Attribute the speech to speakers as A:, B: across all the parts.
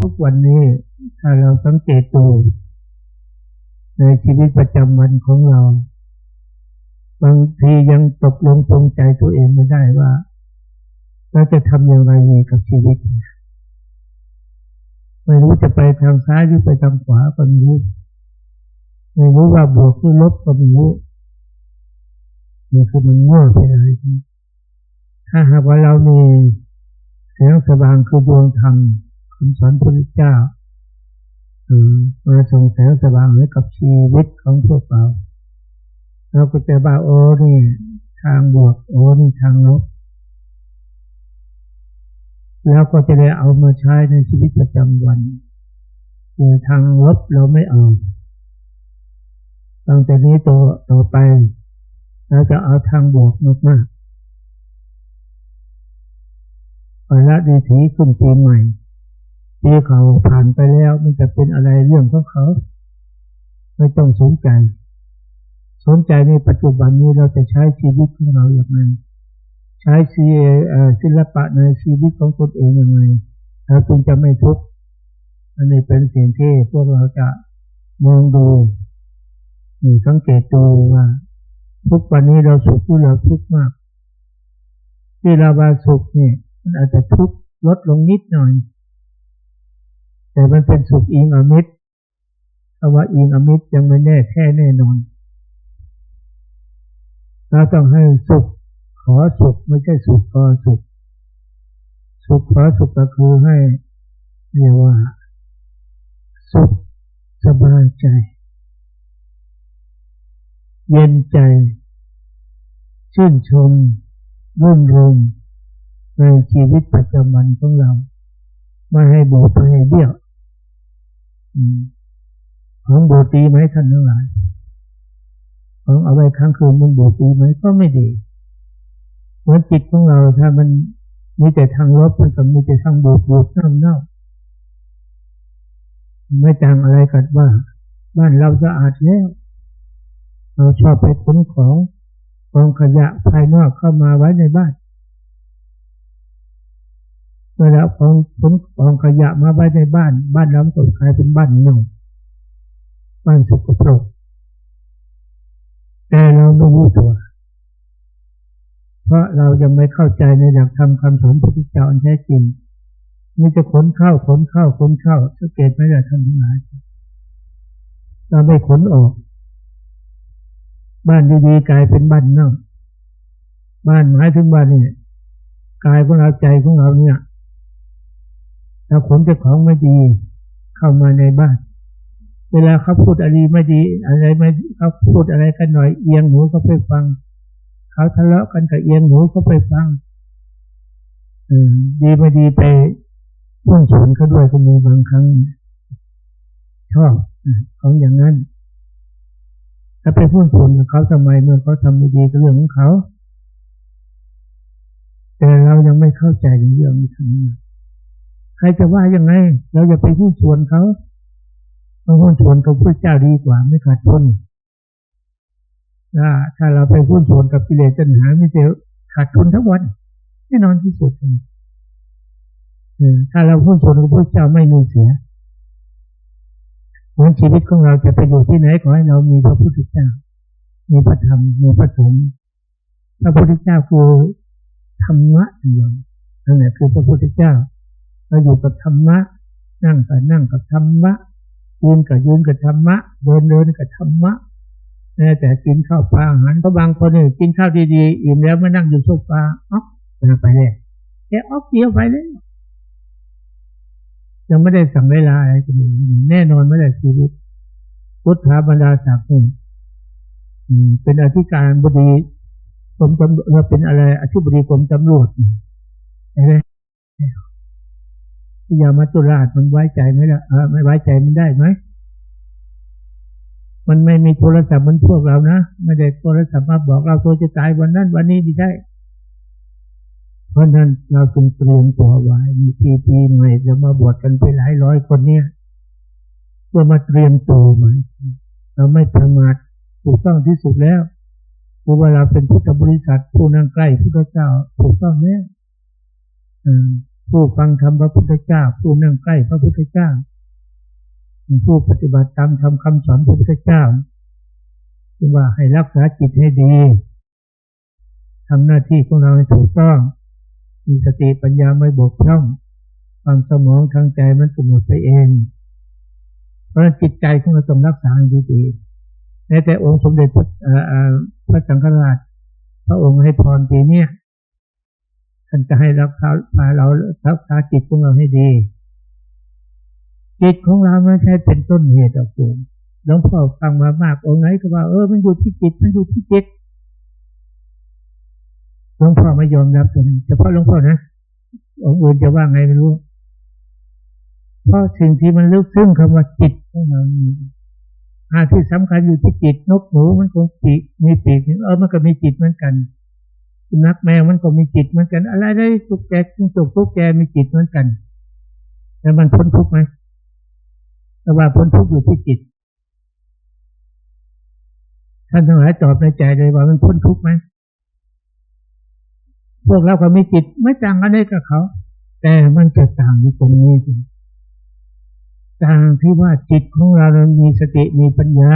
A: ทุกวันนี้ถ้าเราสังเกตดูในชีวิตประจำวันของเราบางทียังตกลงปรงใจตัวเองไม่ได้ว่าเราจะทำอย่างไรกับชีวิตไม่รู้จะไปทางซ้ายหรือไปทางขวาก็ไม่รู้ว่าบวกหรือลบก็ไม่รู้นี่คือมันง่วงไปเลยถ้าหากว่าเรามีแสงสว่างคือดวงธรรมคำสอนพระพุทธเจ้ามาส่งแสงสว่างให้กับชีวิตของพวกเราก็จะว่าโอ้นี่ทางบวกโอ้นี่ทางลบแล้วก็จะได้เอามาใช้ในชีวิตประจำวันคือทางลบเราไม่เอาตั้งแต่นี้ต่อไปเราจะเอาทางบวกมากๆไปละดีถีขึ้นปีใหม่ที่เขาผ่านไปแล้วมันจะเป็นอะไรเรื่องของเขาไม่ต้องสนใจในปัจจุบันนี้เราจะใช้ชีวิตของเราอย่างไรใช้ศิลปะในชีวิตของตนเองอย่างไรเราจึงจะไม่ทุกข์อันนี้เป็นสิ่งที่พวกเราจะมองดูสังเกตดูว่าทุกวันนี้เราสุขหรือเราทุกข์มากที่เราว่าสุขนี่มันอาจจะทุกข์ลดลงนิดหน่อยแต่มันเป็นสุขอิงอมิตรเพราะว่าอิงอมิตรยังไม่แน่แท้แน่นอนเราต้องให้สุขขอสุขไม่ใช่สุขขอสุขสุขขอสุขก็คือให้เรียกว่าสุขสบายใจเย็นใจชื่นชมรื่นรมในชีวิตประจำวันของเราไม่ให้โบดไม่ให้เบี้ยวของโบตีไหมท่านทั้งหลายของเอาไว้ค้างคืนมันโบตีไหมก็ไม่ดีเหมือนจิตของเราถ้ามันมีแต่ทางลบมันก็มีแต่ทางบวกเน่าไม่ต่างอะไรกันว่าบ้านเราสะอาดแล้วเราชอบไปขนของกองขยะภายนอกเข้ามาไว้ในบ้านเวลาขนกองขยะมาไว้ในบ้านเราก็กลายเป็นบ้านเน่าบ้านสกปรกแต่เราไม่รู้ตัวเพราะเรายังไม่เข้าใจในหลักธรรมคำสอนพระพุทธเจ้าอันแท้จริงมีจะขนเข้าสังเกตไหมล่ะท่านทั้งหลายเราไม่ขนออกบ้านดีๆกลายเป็นบ้านเน่าบ้านหมายถึงบ้านนี่กายของเราใจของเราเนี่ยเราขนเจ้าของไม่ดีเข้ามาในบ้านเวลาเขาพูดอะไรไม่ดีอะไรไม่เขาพูดอะไรกันหน่อยเอียงหูเขาไปฟังเขาทะเลาะกันกับเอียงหูเขาไปฟังดีไม่ดีไปพุ่งสวนเขาด้วยก็มีบางครั้งชอบของอย่างนั้นถ้าไปพุ่งสวนกับเขาทำไมเมื่อเขาทำไม่ดีก็เรื่องของเขาแต่เรายังไม่เข้าใจในเรื่องนี้ทั้งนั้นใครจะว่ายังไงเราอย่าไปพุ่งสวนเขาพุ่งสวนกับพระเจ้าดีกว่าไม่ขาดทุนถ้าเราไปพุ่งสวนกับกิเลสตัณหาไม่เจอขาดทุนทั้งวันแน่นอนที่สุดถ้าเราพุ่งสวนกับพระเจ้าไม่มีเสียเหมือนชีวิตของเราจะไปอยู่ที่ไหนขอให้เรามีพระพุทธเจ้ามีพระธรรมมีพระสงฆ์พระพุทธเจ้าคือธรรมะอย่างนั่นแหละคือพระพุทธเจ้าเราอยู่กับธรรมะนั่งกับธรรมะยืนกับธรรมะเดินกับธรรมะแต่กินข้าวปลาอาหารก็บางคนเนี่ยกินข้าวดีๆอิ่มแล้วมานั่งอยู่โซฟาไปเลยแกเดียวไปเลยยังไม่ได้สั่งเวลาอะไรกันแน่นอนไม่ได้ชีวิตพุทธบรรดาศักดิ์เป็นอธิการบดีกรมตำรวจเป็นอะไรอธิบดีกรมตำรวจอะไรอย่ามาตุลาดมันไว้ใจไหมล่ะไม่ไว้ใจมันได้ไหมมันไม่มีโทรศัพท์เหมือนพวกเรานะไม่ได้โทรศัพท์มาบอกเราตัวจะตายวันนั้นวันนี้ไม่ใช่เพราะนั้นเราจึงเตรียมตัวไว้มีปีใหม่จะมาบวชกันไปหลายร้อยคนเนี่ยเพื่อมาเตรียมตัวไว้เราไม่ประมาทถูกต้องที่สุดแล้วคือว่าเราเป็นพุทธบริษัทผู้นั่งใกล้พุทธเจ้าถูกต้องแล้ว ผู้ฟังธรรมพระพุทธเจ้าผู้นั่งใกล้พระพุทธเจ้าผู้ปฏิบัติตามธรรมคำสอนพระพุทธเจ้าจึงว่าให้รักษาจิตให้ดีทำหน้าที่ของเราให้ถูกต้องมีสติปัญญาไม่บกพร่องความสมองทางใจมันสงบไปเองเพราะจิตใจของเราต้องรักษาให้ดีๆแม้แต่องค์สมเด็จพระสังฆราชพระองค์ให้พรปีนี้ท่านจะให้รักษาเรารักษาจิตของเราให้ดีจิตของเราไม่ใช่เป็นต้นเหตุหรอกคุณหลวงพ่อฟังมามากองค์ไหนก็ว่ามันอยู่ที่จิตมันอยู่ที่จิตหลวงพ่อไม่ยอมรับตรงนี้เฉพาะหลวงพ่อนะองค์อื่นจะว่าไงไม่รู้เพราะสิ่งที่มันลึกซึ้งคำว่าจิตของเราที่สำคัญอยู่ที่จิตนกหนูมันก็ปีกมีปีกมันก็มีจิตเหมือนกันสุนัขแมวมันก็มีจิตเหมือนกันอะไรได้ตุ๊กแกจิ้งจกตุ๊กแกมีจิตเหมือนกันแต่มันพ้นทุกข์ไหมแต่ว่าพ้นทุกข์อยู่ที่จิตท่านทั้งหลายตอบในใจเลยว่ามันพ้นทุกข์ไหมพวกเราก็มีจิตไม่ต่างกันได้กับเขาแต่มันจะต่างอยู่ตรงนี้สิต่างที่ว่าจิตของเรามีสติมีปัญญา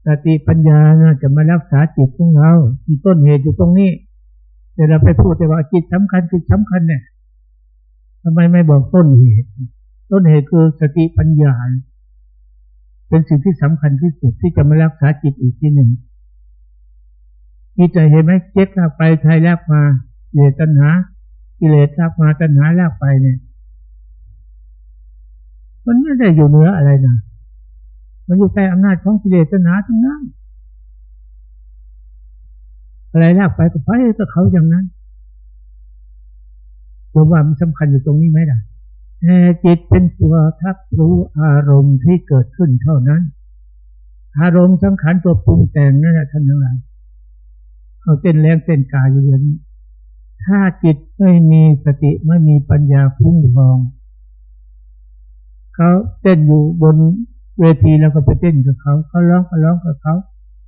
A: สติปัญญาจะมารักษาจิตของเราที่ต้นเหตุอยู่ตรงนี้แต่เราไปพูดแต่ว่าจิตสำคัญจิตสำคัญเนี่ยทำไมไม่บอกต้นเหตุต้นเหตุคือสติปัญญาเป็นสิ่งที่สำคัญที่สุดที่จะมารักษาจิตอีกทีหนึ่งนี่จะเห็นไหมเจ็ดลากไปไทยลากมากิเลสตัณหากิเลสลากมาตัณหาลากไปเนี่ยมันไม่ได้อยู่เหนืออะไรนะมันอยู่ใต้อำนาจของกิเลสตัณหาทั้งนั้นอะไรลากไปก็ไปกับเขาอย่างนั้นผมว่ามันสำคัญอยู่ตรงนี้ไหมล่ะจิตเป็นตัวทับรู้อารมณ์ที่เกิดขึ้นเท่านั้นอารมณ์สังขารตัวปรุงแต่งนั่นแหละท่านทั้งหลายเขาเต้นแรงเต้นกายอยู่อย่างนี้ถ้าจิตไม่มีสติไม่มีปัญญาคุ้มครองเขาเต้นอยู่บนเวทีแล้วก็ไปเต้นกับเขาเขาร้องก็ร้องกับเขา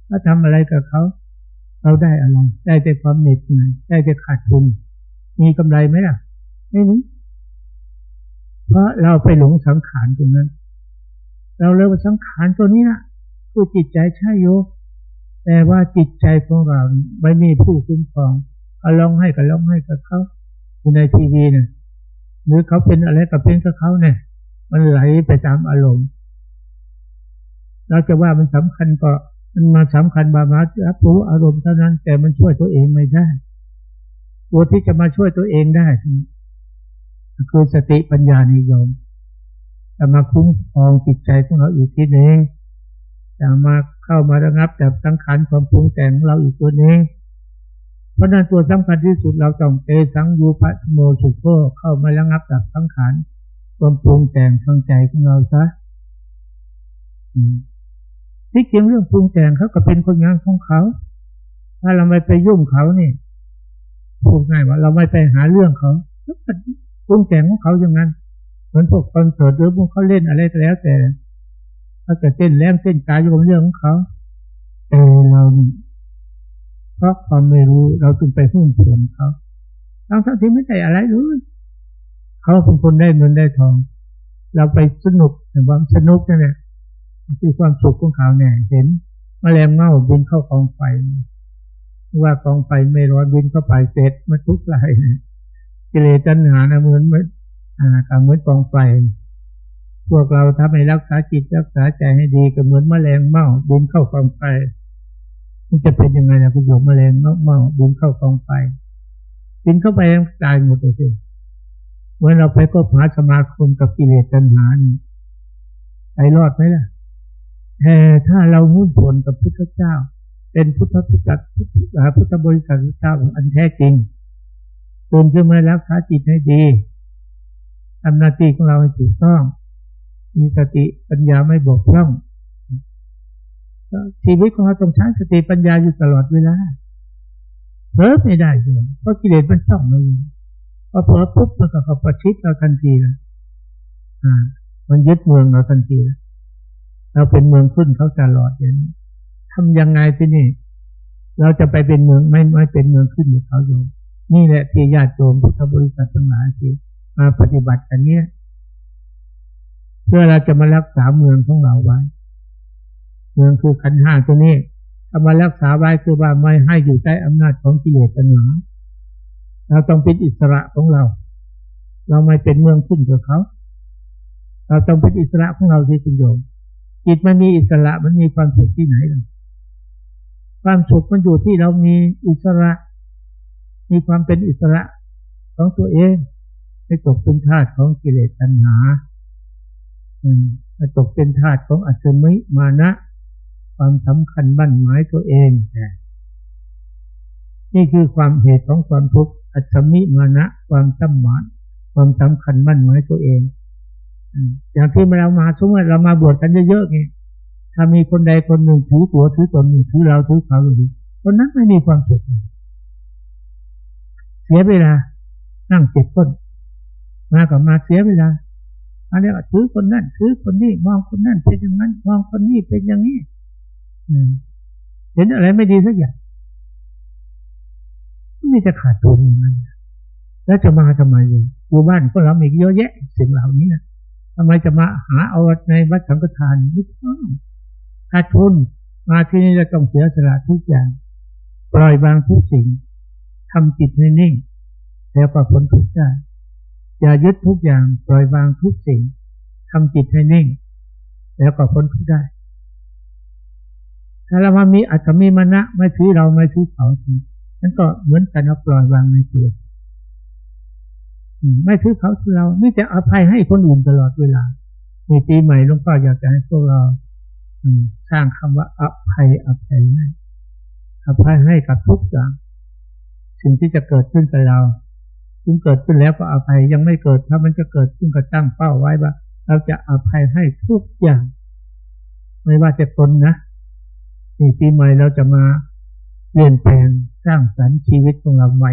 A: เขาทำอะไรกับเขาเราได้อะไรได้แต่ความเหน็ดเหนื่อยได้แต่ขาดทุนมีกำไรไหมล่ะไม่มีเพราะเราไปหลงสังขารตรงนั้นเราเลยว่าสังขารตัวนี้นะคือจิตใจใช่โยแต่ว่าจิตใจของเราไม่มีผู้คุ้มครองเขาร้องให้ก็ร้องให้กับเขาอยู่ในทีวีเนี่ยหรือเขาเป็นอะไรกับเป็นกับเขาเนี่ยมันไหลไปตามอารมณ์เราจะว่ามันสำคัญก็มันมาสำคัญมารับรู้อารมณ์เท่านั้นแต่มันช่วยตัวเองไม่ได้ตัวที่จะมาช่วยตัวเองได้คือสติปัญญานิยมจะมาคุ้มครองจิตใจของเราอีกทีนึงจะมาเข้ามาระงับดับสังขารความปรุงแต่งของเราอีกตัวนึงเพราะนั้นตัวสำคัญที่สุดเราต้องเตสังยูปะโมสุโขเข้ามาระงับดับสังขารความปรุงแต่งทางใจของเราซะที่จริงเรื่องปรุงแต่งเขาก็เป็นคนงานของเขาถ้าเราไม่ไปยุ่งเขานี่พูดง่ายว่าเราไม่ไปหาเรื่องเขาปรุงแต่งของเขาอย่างนั้นเหมือนพวกคอนเสิร์ตหรือพวกเขาเล่นอะไรก็แล้วแต่เขาจะเต้นแรงเต้นกายอยู่กับเรื่องของเขาแต่เราเพราะความไม่รู้เราจึงไปหุ้นส่วนเขาทั้งที่ไม่ได้อะไรเลยเขาเป็นคนได้เงินได้ทองเราไปสนุกแต่ความสนุกนั่นแหละคือความสุขของเขาเนี่ยเห็นแมลงเม่าบินเข้ากองไฟว่ากองไฟไม่ร้อนบินเข้าไปเสร็จมาทุกข์ไรกิเลสตัณหาเหมือนเหมือนกองไฟพวกเราถ้าไม่รักษาจิตรักษาใจให้ดีก็เหมือนแมลงเม่าบินเข้ากองไฟมันจะเป็นยังไงนะคุณโยมแมลงเม่าบินเข้ากองไฟบินเข้าไปตายหมดเลยสิเมื่อเราไปก็หาสมาคมกับกิเลสตัณหานี่ไปรอดไหมล่ะแต่ถ้าเรามุ่งผลกับพุทธเจ้าเป็นพุทธบริษัทเจ้าอันแท้จริงตื่นขึ้นมารักษาจิตให้ดีทำหน้าที่ของเราให้ถูกต้องมีสติปัญญาไม่บกพร่องชีวิตของเราต้องใช้สติปัญญาอยู่ตลอดเวลาเผลอไม่ได้เลยเพราะกิเลสมันช่องเราอยู่พอเผลอปุ๊บมันก็เข้าประชิดเราทันทีเลยมันยึดเมืองเราทันทีเลยเราเป็นเมืองขึ้นเขาตลอดอย่างนี้ทำยังไงที่นี่เราจะไปเป็นเมืองไม่เป็นเมืองขึ้นกับเขาโยม นี่แหละที่ญาติโยมพุทธบริษัททั้งหลายที่มาปฏิบัติกันเนี้ยเพื่อเราจะมารักษาเมืองของเราไว้เมืองคือขันธ์ห้าตัวนี้ถ้ามารักษาไว้คือว่าไม่ให้อยู่ใต้อำนาจของกิเลสตัณหาเราต้องเป็นอิสระของเราไม่เป็นเมืองขึ้นกับเขาเราต้องเป็นอิสระของเราที่คุณโยมจิตมันมีอิสระมันมีความสุขที่ไหนเลยความสุขมันอยู่ที่เรามีอิสระมีความเป็นอิสระของตัวเองไม่ตกเป็นทาสของกิเลสตัณหาไม่ตกเป็นทาสของอัศมิมานะความสำคัญบั้นหมายตัวเองนี่คือความเหตุของความทุกข์อัศมิมานะความสำคัญบั้นหมายตัวเองอย่างที่เรามาสมมติเรามาบวชกันเยอะๆไงถ้ามีคนใดคนหนึ่งถือตัวถือตนถือเราถือเขาอยู่คนนั้นไม่มีความสุขเสียเวลานั่งเจ็บต้นมากับมาเสียเวลาอะไรก็ถือคนนั้นถือคนนี้มองคนนั้นเป็นอย่างนั้นมองคนนี้เป็นอย่างนี้เห็นอะไรไม่ดีสักอย่างไม่จะขาดทุนมันแล้วจะมาทำไมอยู่บ้านก็เราอีกเยอะแยะสิ่งเหล่านี้ทำไมจะมาหาเอาในวัดสังฆทานไม่ต้องขาดทุนมาที่นี่จะต้องเสียสละทุกอย่างปล่อยวางทุกสิ่งทำจิตให้นิ่งแล้วก็พ้นทุกข์ได้อย่ายึดทุกอย่างปล่อยวางทุกสิ่งทำจิตให้นิ่งแล้วก็พ้นทุกข์ได้ถ้าเรามามีอัตมิมานะไม่ถือเราไม่ถือเขานั่นก็เหมือนกันเอาปล่อยวางในตัวไม่ถือเขาถือเราไม่จะอภัยให้คนอื่นตลอดเวลาในปีใหม่หลวงพ่ออยากจะให้พวกเราสร้างคำว่าอภัยให้อภัยให้กับทุกอย่างสิ่งที่จะเกิดขึ้นกับเราซึ่งเกิดขึ้นแล้วก็อภัยยังไม่เกิดถ้ามันจะเกิดขึ้นก็ตั้งเป้าไว้ว่าเราจะอภัยให้ทุกอย่างไม่ว่าจะตนนะในปีใหม่เราจะมาเปลี่ยนแปลงสร้างสรรค์ชีวิตของเราใหม่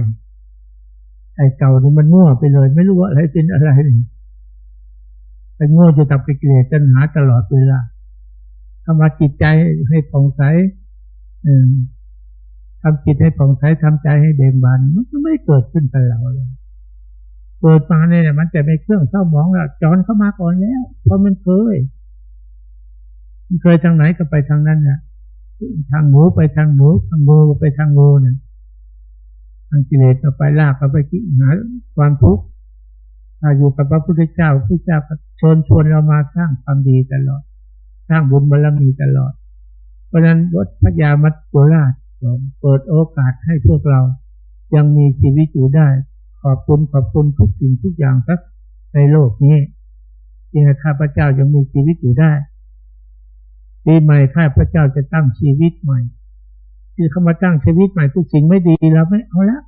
A: ไอ้เก่านี่มันมั่วไปเลยไม่รู้ว่าอะไรเป็นอะไรไปโง่จะตับไปกิเลสตัณหาตลอดเวลาทำจิตใจให้ผ่องใสทำจิตให้ผ่องใสทำใจให้เบิกบานมันก็ไม่เกิดขึ้นกับเราเลยเกิดมาเนี่ยมันจะเป็นเครื่องเศร้าหมองแล้วจรเข้ามาก่อนแล้วเพราะมันเคยทางไหนก็ไปทางนั้นเนี่ยทางหมูไปทางหมูทางงูไปทางงูเนี่ยทางกิเลสก็ไปลากก็ไปคิดหาความทุกข์ถ้าอยู่กับพระพุทธเจ้าพระเจ้าก็ชวนเรามาสร้างความดีตลอดสร้างบุญบารมีตลอดเพราะนั้นวัดพระยามัจจุราชเปิดโอกาสให้พวกเรายังมีชีวิตอยู่ได้ขอบคุณทุกสิ่งทุกอย่างครับในโลกนี้ที่ให้ข้าพเจ้ายังมีชีวิตอยู่ได้ปีใหม่ข้าพเจ้าจะตั้งชีวิตใหม่ที่เขามาตั้งชีวิตใหม่ทุกสิ่งไม่ดีเราไม่เอาละ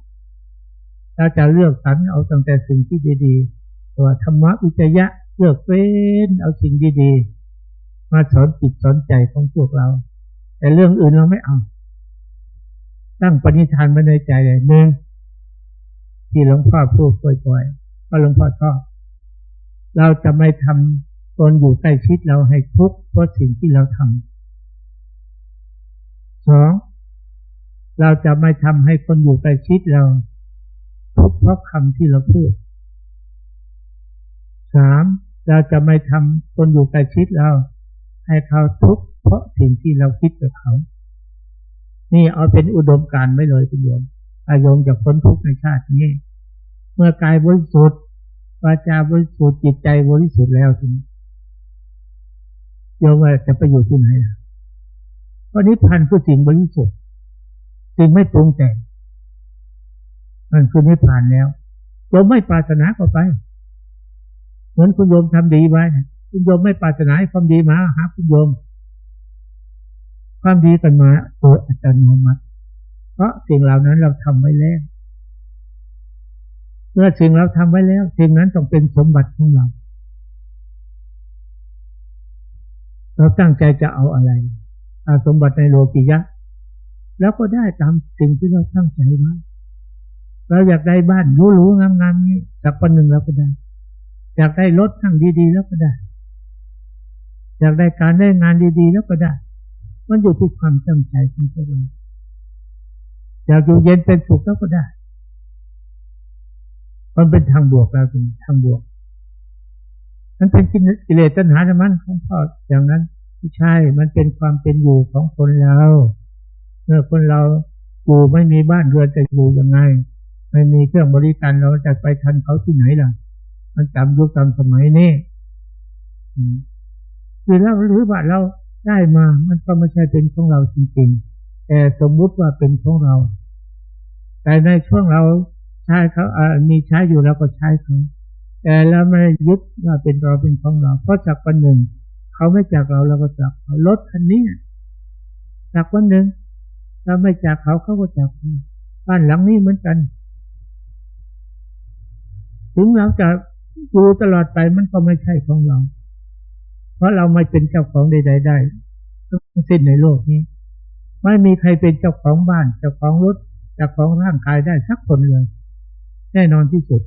A: เราจะเลือกสรรเอาตั้งแต่สิ่งที่ดีๆตัวธรรมะวิจยะเลือกเว้นเอาสิ่งดีๆมาสอนจิตสอนใจของพวกเราแต่เรื่องอื่นเราไม่เอาตั้งปณิธานไว้ในใจเลยหนึ่งที่หลวงพ่อพูดบ่อยๆเพราะหลวงพ่อชอบเราจะไม่ทำตนอยู่ใกล้ชิดเราให้ทุกข์เพราะสิ่งที่เราทำสองเราจะไม่ทำให้คนอยู่ใกล้ชิดเราทุกข์เพราะคำที่เราพูดสามเราจะไม่ทำคนอยู่ใกล้ชิดเราให้เขาทุกข์เพราะสิ่งที่เราคิดกับเขานี่เอาเป็นอุดมการณ์ไว้เลยคุณโยมถ้าโยมจะพ้นทุกข์ในชาตินี้เมื่อกายบริสุทธิ์วาจาบริสุทธิ์จิตใจบริสุทธิ์แล้วทีนี้โยมว่าจะไปอยู่ที่ไหนเพราะนิพพานคือสิ่งบริสุทธิ์สิ่งไม่ปรุงแต่งมันคือนิพพานแล้วโยมไม่ปรารถนาก็ไปเหมือนคุณโยมทำดีไว้คุณโยมไม่ปรารถนาให้ความดีมาหาคุณโยมความดีกันมาโดยอัตโนมัติเพราะสิ่งเหล่านั้นเราทำไว้แล้วเมื่อสิ่งเราทำไว้แล้วสิ่งนั้นต้องเป็นสมบัติของเราเราตั้งใจจะเอาอะไรสมบัติในโลกิยะแล้วก็ได้ตามสิ่งที่เราตั้งใจไว้เราอยากได้บ้านหรูๆงามๆนี้สักวันหนึ่งเราก็ได้อยากได้รถทั้งดีๆแล้วก็ได้อยากได้การได้งานดีๆแล้วก็ได้มันอยู่ที่ความตั้งใจของเราอยากอยู่เย็นเป็นสุขแล้วก็ได้ มันเป็นทางบวกเราเป็นทางบวกมันเป็นกิเลสตัณหาธรรมะของพ่ออย่างนั้นไม่ใช่มันเป็นความเป็นอยู่ของคนเราเมื่อคนเราอยู่ไม่มีบ้านเรือนจะอยู่ยังไงไม่มีเครื่องบริการเราจะไปทันเขาที่ไหนล่ะมันตามยุคตามสมัยนี้คือเราหรือว่าเราได้มามันก็ไม่ใช่เป็นของเราจริงๆแต่สมมุติว่าเป็นของเราแต่ในช่วงเราใช้เขามีใช้อยู่เราก็ใช้เขาแต่เราไม่ยึดว่าเป็นเราเป็นของเราเพราะจากวันหนึ่งเขาไม่จากเราเราก็จากเขารถคันนี้จากวันหนึ่งเราไม่จากเขาเขาก็จากเราบ้านหลังนี้เหมือนกันถึงเราจะอยู่ตลอดไปมันก็ไม่ใช่ของเราเพราะเราไม่เป็นเจ้าของใดๆได้ทั้งสิ้นในโลกนี้ไม่มีใครเป็นเจ้าของบ้านเจ้าของรถเจ้าของร่างกายได้สักคนเลยแน่นอนที่สุด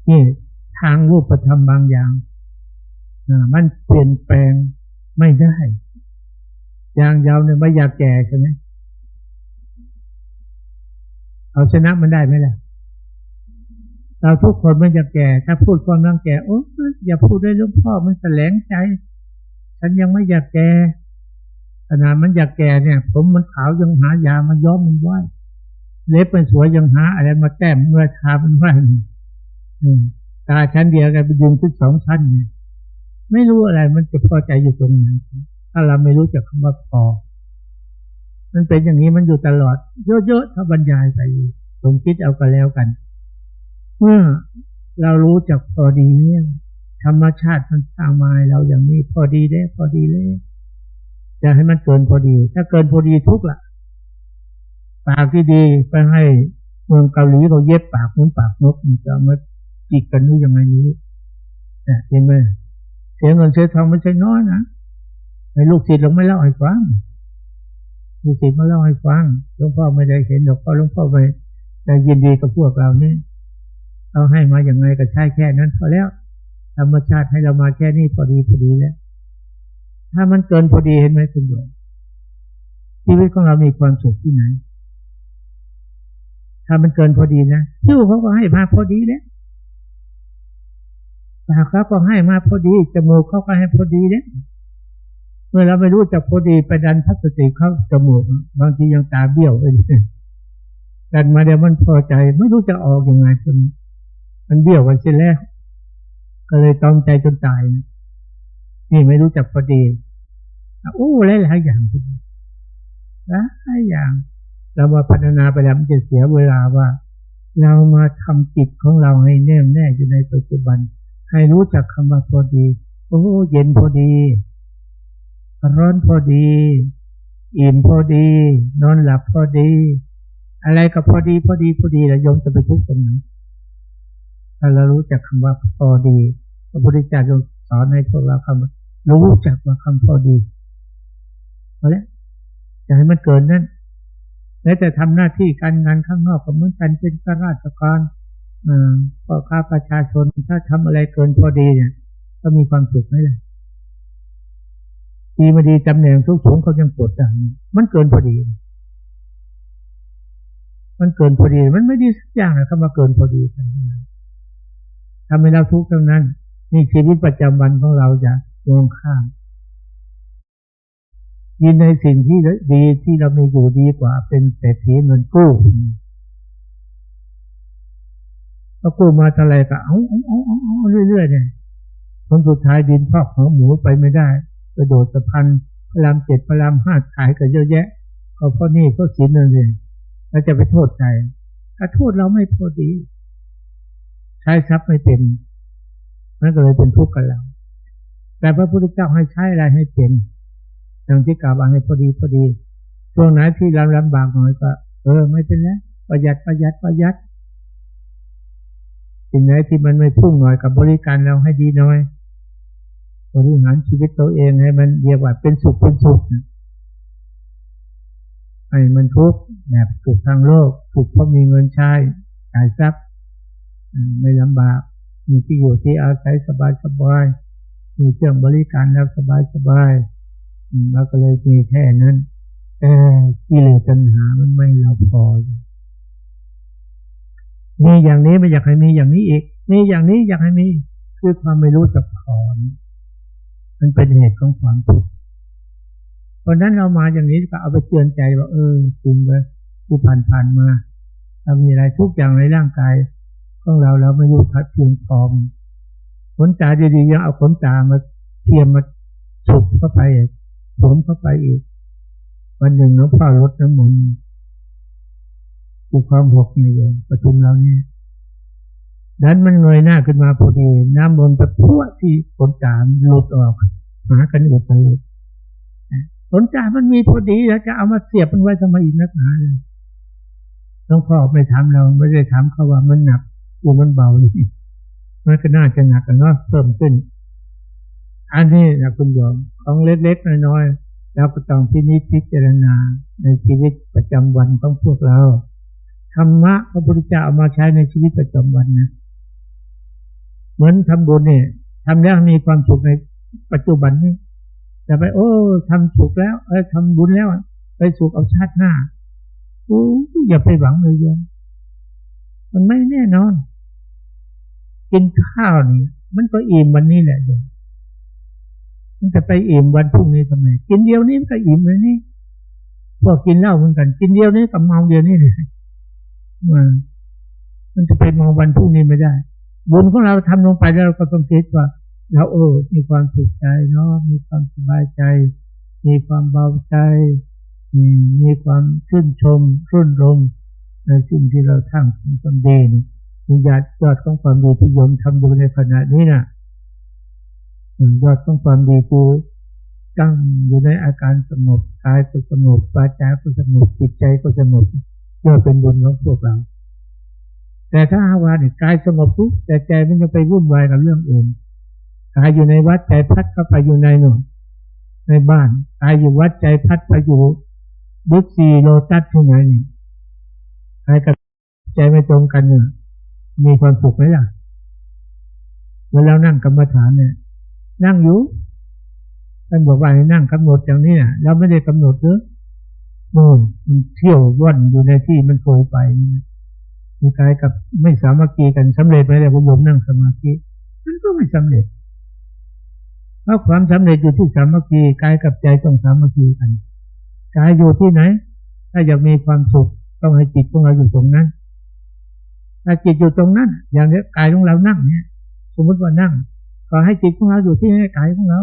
A: นี่ทางรูปธรรมบางอย่างมันเปลี่ยนแปลงไม่ได้อย่างยาวเนี่ยไม่อยากแก่ใช่ไหมเอาชนะมันได้ไหมล่ะเราทุกคนไม่อยากแก่ถ้าพูดความรังแก่โอ้อย่าพูดได้หลวงพ่อมันแสลงใจฉันยังไม่อยากแก่ขนาดมันอยากแก่เนี่ยผมมันขาวยังหายามาย้อมมันไว้เล็บมันสวยยังหาอะไรมาแก้มเมื่อทามันไว้ตาชั้นเดียวกันไปดึงขึ้น2 ชั้นเนี่ยไม่รู้อะไรมันจะพอใจอยู่ตรงไหนถ้าเราไม่รู้จักคำว่าพอมันเป็นอย่างนี้มันอยู่ตลอดเยอะๆถ้าบรรยายไปสมคิดเอากันแล้วกันเมื่อเรารู้จักพอดีเนี่ยธรรมชาติมันสร้างมาเราอย่างนี้พอดีได้พอดีเลยจะให้มันเกินพอดีถ้าเกินพอดีทุกละปากที่ดีไปให้เมืองเกาหลีเขาเย็บปากเหมือนปากนกมันจะมาจิกกันรู้ยังไงนี้เห็นไหมเสียเงินเสียทองไม่ใช่น้อยนะให้ลูกศิษย์เราไม่เล่าให้ฟังลูกศิษย์มาเล่าให้ฟังหลวงพ่อไม่ได้เห็นหรอกเพราะหลวงพ่อไปแต่ยินดีกับพวกเรานี่เราให้มาอย่างไรก็ใช่แค่นั้นพอแล้วธรรมชาติให้เรามาแค่นี้พอดีแล้วถ้ามันเกินพอดีเห็นไหมคุณโยมชีวิตของเรามีความสุขที่ไหนถ้ามันเกินพอดีนะชื่อเขาก็ให้มาพอดีแล้วปากเขาก็ให้มาพอดีจมูกเขาก็ให้พอดีแล้วเมื่อเราไม่รู้จักพอดีไปดันพลาสติกเข้าจมูกบางทียังตาเบี้ยวเลยดันมาเดี๋ยวมันพอใจไม่รู้จะออกยังไงจนมันเบี้ยวกันเสียแล้วก็เลยตอมใจจนตายนี่ไม่รู้จักพอดีหลายอย่างหลายอย่างเรามาพัฒนาไปแล้วมันจะเสียเวลาว่าเรามาทำจิตของเราให้แน่วแน่อยู่ในปัจจุบันให้รู้จักคำว่าพอดีเย็นพอดีร้อนพอดีอิ่มพอดีนอนหลับพอดีอะไรก็พอดีแล้วโยมจะไปทุกข์ตรงไหนถ้าเรารู้จักคำว่าพอดีพระพุทธเจ้าสอนให้พวกเราคำรู้จักว่าคำพอดีพอแล้วจะให้มันเกินนั้นแล้วจะทำหน้าที่การงานข้างนอกก็เหมือนกันเป็นข้าราชการพ่อค้าประชาชนถ้าทำอะไรเกินพอดีเนี่ยก็มีความสุขไหมล่ะดีมาดีตำแหน่งทุกสูงเขายังปวดใจมันเกินพอดีมันเกินพอดีมันไม่ดีสักอย่างนะคำว่าเกินพอดีทั้งนั้นทำให้เราทุกข์ทั้งนั้นนี่ชีวิตประจำวันของเราจะมองข้ามยินในสิ่งที่ดีที่เราไม่อยู่ดีกว่าเป็นเศรษฐีเงินกู้ก็กู้มาเท่าไรก็เอาเรื่อยๆเนี่ยผลสุดท้ายดินพอกหัวหมูไปไม่ได้กระโดดสะพานพระราม7พระราม5ขายกันเยอะแยะเขาเพราะนี่ก็สินนั่นเองแล้วจะไปโทษใจถ้าโทษเราไม่พอดีใช้ทรัพย์ไม่เป็นนั่นก็เลยเป็นทุกข์กับเราแต่พระพุทธเจ้าให้ใช้อะไรให้เป็นอย่างที่กล่าวให้พอดีช่วงไหนที่เราลำบากหน่อยก็ไม่เป็นไรประหยัดสิ่งไหนที่มันไม่พุ่งหน่อยกับบริการเราให้ดีหน่อยบริหารชีวิตตัวเองให้มันเรียกว่าเป็นสุขให้มันทุกข์แบบสุขทางโลกสุขเพราะมีเงินใช้จ่ายทรัพย์ไม่ลำบากมีที่อยู่ที่อาศัยสบายมีเครื่องบริการแล้วสบายเราก็เลยมีแค่นั้นแต่กิเลสตัณหามันไม่เราพอ มีอย่างนี้ไม่อยากให้มีอย่างนี้อีกมีอย่างนี้อยากให้มีคือความไม่รู้จักถอนมันเป็นเหตุของความทุกข์เพราะนั้นเรามาอย่างนี้ก็เอาไปเตือนใจว่าจริงเลยที่ผ่านมาเรามีอะไรทุกอย่างในร่างกายของเราไม่รู้ทัดเพียงพอขนตาดีๆยังเอาขนตามาเทียมมาฉุกเข้าไปสวมเข้าไปอีกวันหนึ่งหลวงพ่อรดน้ำมนต์ที่ความหกนี่เลยประชุมเราเนี่ยดันมันเงยหน้าขึ้นมาพอดีน้ำมนต์จะพุ่งที่ขนตาหลุดออกหากันอุดเลยขนตามันมีพอดีแล้วจะเอามาเสียบมันไว้ทำไมอีกนักหนาเลยหลวงพ่อไม่ถามเราไม่ได้ถามเขาว่ามันหนักหรือมันเบาเลยมันก็น่าจะหนักกันเนาะเพิ่มขึ้นอันนี้นะคุณโยมของเล็กๆน้อยๆเราก็ต้องพิจารณาในชีวิตประจำวันของพวกเราธรรมะพระพุทธเจ้าเอามาใช้ในชีวิตประจำวันนะเหมือนทำบุญเนี่ยทำแล้วมีความสุขในปัจจุบันนี้แต่ไปทำสุขแล้วทำบุญแล้วไปสุขเอาชาติหน้าอย่าไปหวังเลยโยมมันไม่แน่นอนกินข้าวนี่มันก็อิ่มวันนี้แหละโยมมันจะไปอิ่มวันพรุ่งนี้ทำไมกินเดียวนี้มันก็อิ่มเลยนี่พวกกินเหล้าเหมือนกันกินเดียวนี้กับเมาเดียวนี้เลยมันจะไปเมาวันพรุ่งนี้ไม่ได้บุญของเราทำลงไปแล้วเราก็ต้องคิดว่าเรามีความสุขใจเนาะมีความสบายใจมีความเบาใจมีความชื่นชมรื่นรมในสิ่งที่เราทำความดีนี่ยอดของความดีที่โยมทำอยู่ในขณะนี้น่ะยอดของความดีคือตั้งอยู่ในอาการสงบกายก็สงบวาจาก็สงบจิตใจก็สงบยอดเป็นบุญของพวกเราแต่ถ้าว่าเนี่ยกายสงบปุ๊บแต่ใจมันจะไปวุ่นวายกับเรื่องอื่นกายอยู่ในวัดใจพัดเข้าไปอยู่ในหนุ่มในบ้านกายอยู่วัดใจพัดไปอยู่บิ๊กซีโลตัสที่ไหนนี่กายกับใจไม่ตรงกันเนี่ยมีความสุขไหมล่ะเมื่อเรานั่งกรรมฐานเนี่ยนั่งอยู่ท่านบอกว่าให้นั่งกำหนดอย่างนี้น่ะเราไม่ได้กำหนดเยอะมันเที่ยวว่อนอยู่ในที่มันเคยไปมีกายกับไม่สามัคคีกันสำเร็จไหมแต่ผมนั่งสมาธิมันก็ไม่สำเร็จเพราะความสำเร็จอยู่ที่สามัคคีกายกับใจต้องสามัคคีกันกายอยู่ที่ไหนถ้าอยากมีความสุขต้องให้จิตของเราอยู่ตรงนั้นถ้าจิตอยู่ตรงนั้นอย่างนี้กายของเรานั่งเนี่ยสมมติว่านั่งก็ให้จิตของเราอยู่ที่กายของเรา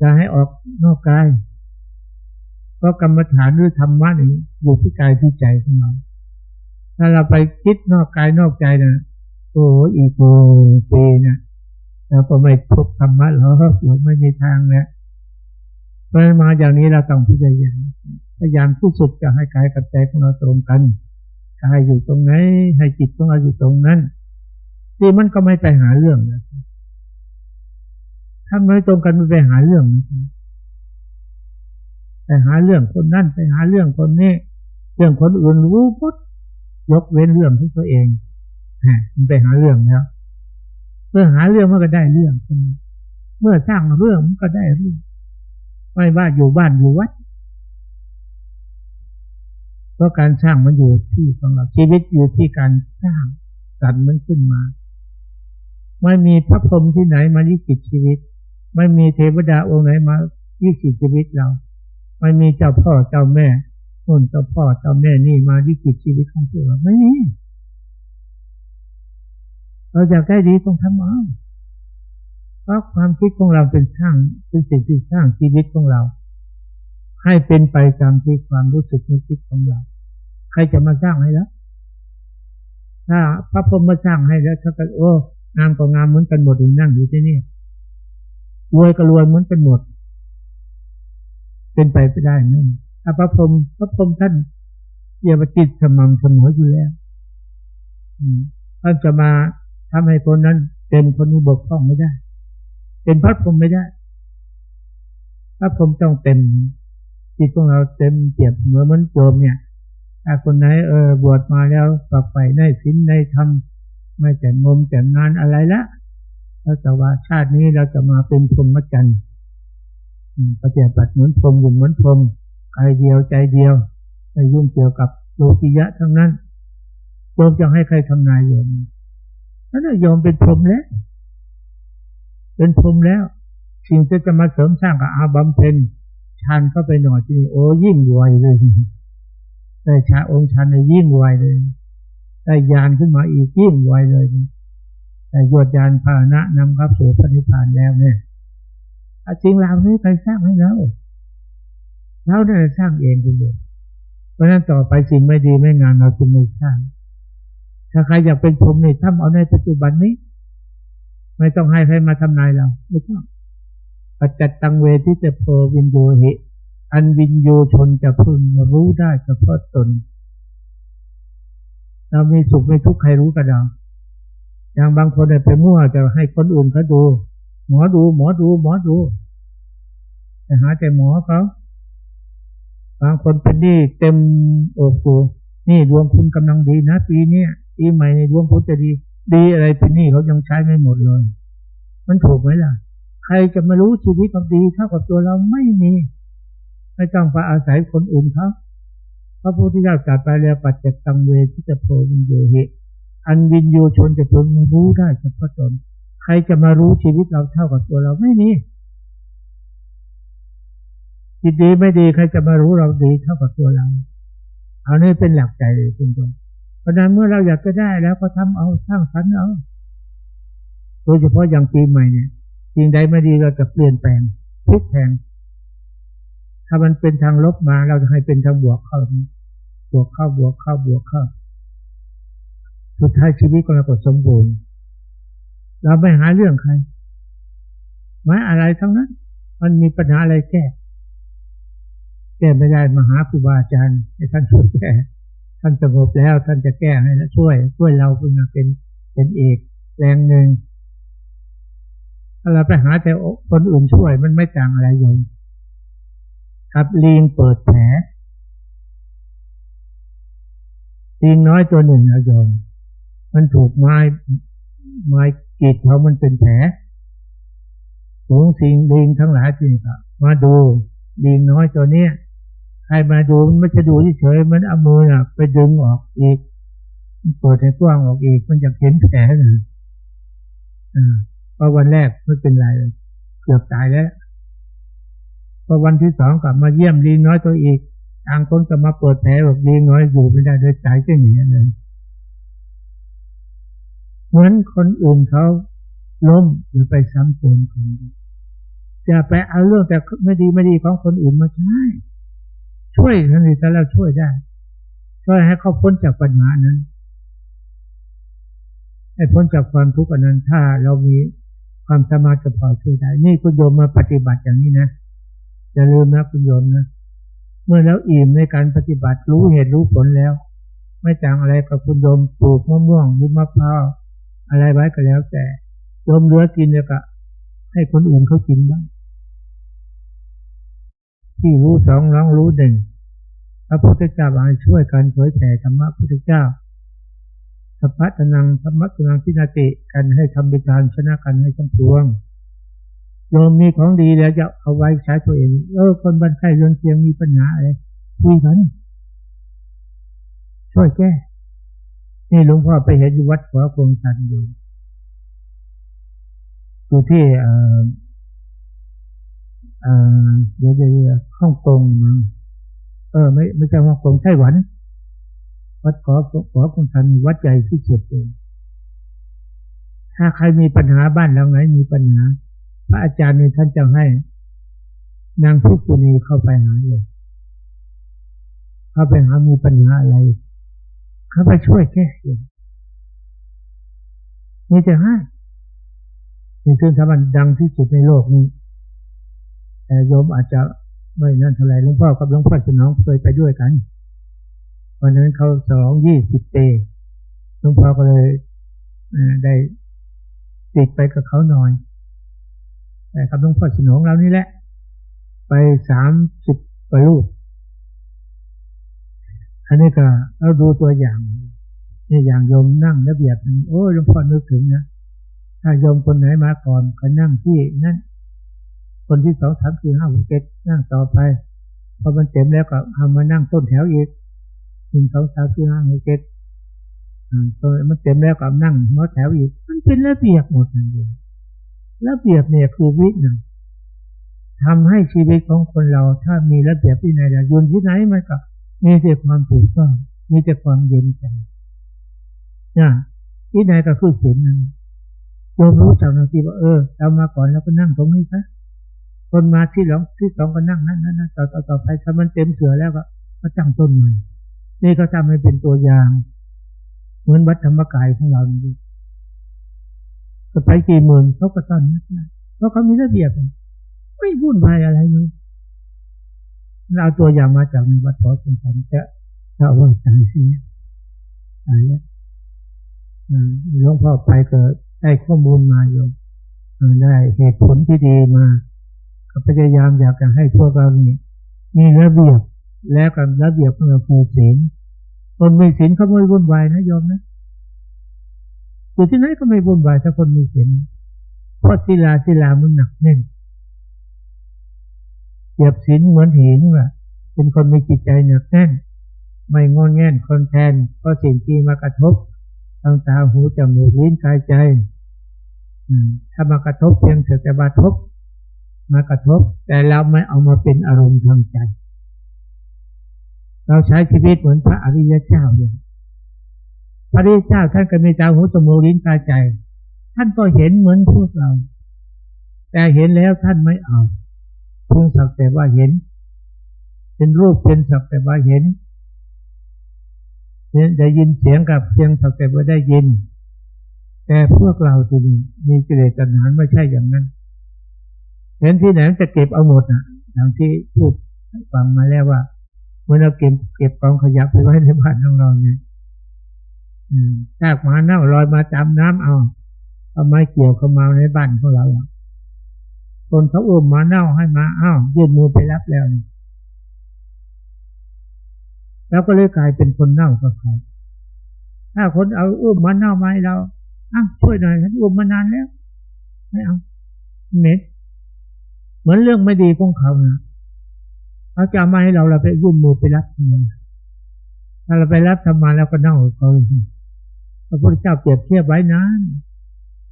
A: จะให้ออกนอกกายเพราะกรรมฐานหรือธรรมะนี่อยู่ที่กายที่ใจของเราถ้าเราไปคิดนอกกายนอกใจนะอีกปีนะเราก็ไม่พบธรรมะหรอกเราไม่มีทางแล้วเพราะมาอย่างนี้เราต้องพยายามที่สุดจะให้กายกับใจของเราตรงกันกายอยู่ตรงไหนให้จิตของเราอยู่ตรงนั้นที่มันก็ไม่ไปหาเรื่องนะถ้าไม่ตรงกันมันไปหาเรื่องไปหาเรื่องคนนั่นไปหาเรื่องคนนี้เรื่องคนอื่นรู้หมดยกเว้นเรื่องที่ตัวเองมันไปหาเรื่องแล้วเมื่อหาเรื่องมันก็ได้เรื่องเมื่อสร้างเรื่องมันก็ได้เรื่องไม่ว่าอยู่บ้านอยู่วัดเพราะการสร้างมันอยู่ที่ของเราชีวิตอยู่ที่การสร้างสรรค์มันขึ้นมาไม่มีพระพรหมที่ไหนมาลิขิตชีวิตไม่มีเทวดาองค์ไหนมาลิขิตชีวิตเราไม่มีเจ้าพ่อเจ้าแม่นู่นเจ้าพ่อเจ้าแม่นี่มาลิขิตชีวิตของพวกเราไม่มีเราอยากได้ดีต้องทำเอาเพราะความคิดของเราเป็นสิ่งที่สร้างชีวิตของเราให้เป็นไปตามที่ความรู้สึกนึกคิดของเราใครจะมาสร้างให้แล้วถ้าพระพรหมมาสร้างให้แล้วถ้ากันงามก็งามเหมือนกันหมดนั่งอยู่ที่นี่รวยก็รวยเหมือนกันหมดเป็นไปไม่ได้นั่นถ้าพระพรหมท่านเยี่ยมจิตสม่ำเสมออยู่แล้วท่านจะมาทำให้คนนั้นเต็มคนนี้บกพร่องไม่ได้เป็นพระพรหมไม่ได้พระพรหมต้องเต็มจิตของเราเต็มเปี่ยมเหมือนโยมเนี่ยถ้าคนไหนบวชมาแล้วต่อไปได้ศีลได้ธรรมไม่แต่งมแต่งงานอะไรละแล้วแต่ว่าชาตินี้เราจะมาเป็นพรหมจรรย์ปฏิบัติเหมือนพรหมอยู่เหมือนพรหมกายเดียวใจเดียวไม่ยุ่งเกี่ยวกับโลกิยะทั้งนั้นจ มจะให้ใครทำนายโยมนั่นโยมเป็นพรหมแล้วสิ่งที่จะมาเสริมสร้างกับอาบำเพ็ญฌานเข้าไปหน่อยที่นี่โอ้ยิ่งไวเลยได้ฌานองค์ฌานเลยยิ่งไวเลยได้ญาณขึ้นมาอีกยิ่งไวเลยแต่ยวดญาณพาหนะนำเข้าสู่พระนิพพานแล้วเนี่ยจริงเรานี้ไปสร้างให้เราได้สร้างเองคุณโยมเพราะนั้นต่อไปสิ่งไม่ดีไม่งามเราจึงไม่สร้างถ้าใครอยากเป็นพรหมนี่ทำเอาในปัจจุบันนี้ไม่ต้องให้ใครมาทำนายเราไม่ต้องปัจจัตตังเวทิจะโพวินโยหิอันวินโยชนจะพึงรู้ได้เฉพาะตนเรามีสุขมีทุกข์ใครรู้กันเราอย่างบางคนไปมั่วจะให้คนอื่นเขาดูหมอดูแต่หาแต่หมอเขาบางคนเป็นหนี้เต็มอกตัวนี่ดวงคุณกำลังดีนะปีนี้ปีใหม่ในดวงคุณจะดีอะไรเป็นหนี้เขายังใช้ไม่หมดเลยมันถูกไหมล่ะใครจะมารู้ชีวิตของดีเท่ากับตัวเราไม่มีไม่ต้องไปอาศัยคนอื่นเขาพระพุทธเจ้าตรัสไปแล้วปัจจตังเวทิตโพวินโยหิอันวินโยชนจะพึงรู้ได้เฉพาะตนใครจะมารู้ชีวิตเราเท่ากับตัวเราไม่มีจิตดีไม่ดีใครจะมารู้เราดีเท่ากับตัวเราเอานี่เป็นหลักใจเลยคุณผู้ชมเพราะนั้นเมื่อเราอยากจะได้แล้วก็ทำเอาสร้างสรรค์เอาโดยเฉพาะอย่างปีใหม่เนี่ยสิ่งใดไม่ดีเราจะเปลี่ยนแปลงพลิกแพลงถ้ามันเป็นทางลบมาเราจะให้เป็นทางบวกเข้าสุดท้ายชีวิตของเราก็สมบูรณ์เราไม่หาเรื่องใครไม่อะไรทั้งนั้นมันมีปัญหาอะไรแก้ไม่ได้มาหาครูบาอาจารย์ให้ท่านช่วยแก้ท่านสงบแล้วท่านจะแก้ให้และช่วยเราขึ้นมาเป็นเอกแรงหนึ่งถ้าเราไปหาแต่คนอื่นช่วยมันไม่ต่างอะไรเลยครับลิงเปิดแผลลิงน้อยตัวหนึ่งโยมมันถูกไม้กรีดเขามันเป็นแผลฝูงสิ่งลิงทั้งหลายที่มาดูลิงน้อยตัวเนี้ยใครมาดูมันไม่จะดูเฉยๆมันเอามือไปดึงออกอีกเปิดให้กว้างออกอีกมันจะเห็นแผลเลยพอวันแรกไม่เป็นไรเลยเกือบตายแล้วพอวันที่สองกลับมาเยี่ยมลิงน้อยตัวอีกต่างคนก็มาเปิดแผลบอกลิงน้อยอยู่ไม่ได้โดยใจก็หนีเลยเหมือนคนอื่นเขาล้มอย่าไปซ้ำเติมคนจะไปเอาเรื่องแต่ไม่ดีของคนอื่นมาใช้ช่วยท่านถ้าเราช่วยได้ช่วยให้เขาพ้นจากปัญหานั้นให้พ้นจากความทุกข์อันนั้นถ้าเรามีความสามารถจะพอช่วยได้นี่คุณโยมมาปฏิบัติอย่างนี้นะอย่าลืมนะคุณโยมนะเมื่อแล้วอิ่มในการปฏิบัติรู้เหตุรู้ผลแล้วไม่ต่างอะไรกับคุณโยมปลูกมะม่วงหรือมะพร้าวอะไรไว้ก็แล้วแต่โยมเหลือกินแล้วก็ให้คนอื่นเขากินบ้างที่รู้สองร้องรู้หนึ่งพระพุทธเจ้าให้ช่วยกันเผยแผ่ธรรมะพุทธเจ้าสัพพะตนังธรรมะตนังทินาติกันให้ทำเป็นการชนะกันให้ทั้งปวงโยมมีของดีแล้วจะเอาไว้ใช้ตัวเองคนบ้านใกล้เรือนเคียงมีปัญหาอะไรคุยกันช่วยแก้นี่หลวงพ่อไปเห็นอยู่วัดขวากงสันอยู่ที่เดี๋ยวฮ่องกงมั้งไม่ใช่ฮ่องกงไต้หวันวัดขอคงทันวัดใหญ่ที่สุดเลยถ้าใครมีปัญหาบ้านหลังไหนมีปัญหาพระอาจารย์นี่ท่านจะให้นางภิกษุณีเข้าไปหาเลยเข้าไปหามีปัญหาอะไรเข้าไปช่วยแก้นี่จะให้นี่คือธรรมะดังที่สุดในโลกนี้แต่โยมอาจจะไม่นั่นเท่าไหร่หลวงพ่อกับหลวงพ่อสนองเคยไปด้วยกันวันนั้นเขา20 ปีหลวงพ่อก็เลยได้ติดไปกับเขาหน่อยแต่กับหลวงพ่อสนองเรานี่แหละไป30 กว่ารูปอันนี้ก็เราดูตัวอย่างนี่อย่างโยมนั่งระเบียบโอ้หลวงพ่อนึกถึงนะถ้าโยมคนไหนมาก่อนก็นั่งที่นั่นคนที่2 3 4 5 6 7นั่งต่อไปพอมันเต็มแล้วก็เอามานั่งต้นแถวอีก1 2 3 4 5 6 7 ตัวมันเต็มแล้วก็นั่งหัวแถวอีกมันเป็นระเบียบหมดนั่นเองระเบียบเนี่ยคือวินัยทำให้ชีวิตของคนเราถ้ามีระเบียบวินัยอยู่ที่ไหนมันก็มีแต่ความถูกต้องมีแต่ความเย็นใจวินัยก็คือศีลนั่นโยมรู้จักนะที่ว่าเรามาก่อนแล้วก็นั่งตรงนี้ซะคนมาที่สองก็นั่งนั่นต่อไปถ้ามันเต็มเสือแล้วก็ตั้งต้นใหม่นี่ก็ทำให้เป็นตัวอย่างเหมือนวัดธรรมกายของเราดีก็ไปกี่หมื่นเขาก็ต้อนนะเพราะเขามีระเบียบไม่วุ่นวายอะไรเลยเราตัวอย่างมาจากในวัดขอคุณสันจะว่าตายสิตายแล้วหลวงพ่อไปก็ได้ข้อมูลมาโยมได้เหตุผลที่ดีมาก็พยายามอยากจะให้พวกเรานี่มีระเบียบแล้วกันระเบียบของเราคือศีลคนมีศีลเขาไม่วุ่นวายนะโยมนะอยู่ที่ไหนก็ไม่วุ่นวายถ้าคนมีศีลเพราะศีลามันหนักแน่นเก็บศีลเหมือนหินว่ะเป็นคนมีจิตใจหนักแน่นไม่งอนแง่นคนแทนเพราะสิ่งที่มากระทบทางตาหูจมูกลิ้นกายใจถ้ามากระทบเพียงแต่มากระทบแต่เราไม่เอามาเป็นอารมณ์ทางใจเราใช้ชีวิตเหมือนพระอริยเจ้าเลยพระอริยเจ้าท่านก็มีตาหูจมูกลิ้นกายใจท่านก็เห็นเหมือนพวกเราแต่เห็นแล้วท่านไม่เอาเพียงสักแต่ว่าเห็นเป็นรูปเป็นสักแต่ว่าเห็นได้ยินเสียงกับเสียงสักแต่ว่าได้ยินแต่พวกเราที่นี่มีกิเลสตัณหาไม่ใช่อย่างนั้นเห็นที่ไหนจะเก็บเอาหมดอย่างที่พูดฟังมาแล้วว่าเมื่อเราเก็บกองขยะไปไว้ในบ้านของเราเนี่ยซากหมาเน่าลอยมาจำน้ำเอาไม้เกี่ยวเข้ามาในบ้านของเราคนเขาอุ้มหมาเน่าให้มายื่นมือไปรับแล้วแล้วก็เลยกลายเป็นคนเน่ากับเขาถ้าคนเอาอุ้มหมาเน่ามาให้เราช่วยหน่อยฉันอุ้มมานานแล้วไม่เอาเหม็นเหมือนเรื่องไม่ดีของเขานะเขาจะมาให้เราไปยื่นมือไปรับถ้าเราไปรับทำมาแล้วก็เน่าเขาพระพุทธเจ้าเปรียบเทียบไว้นะ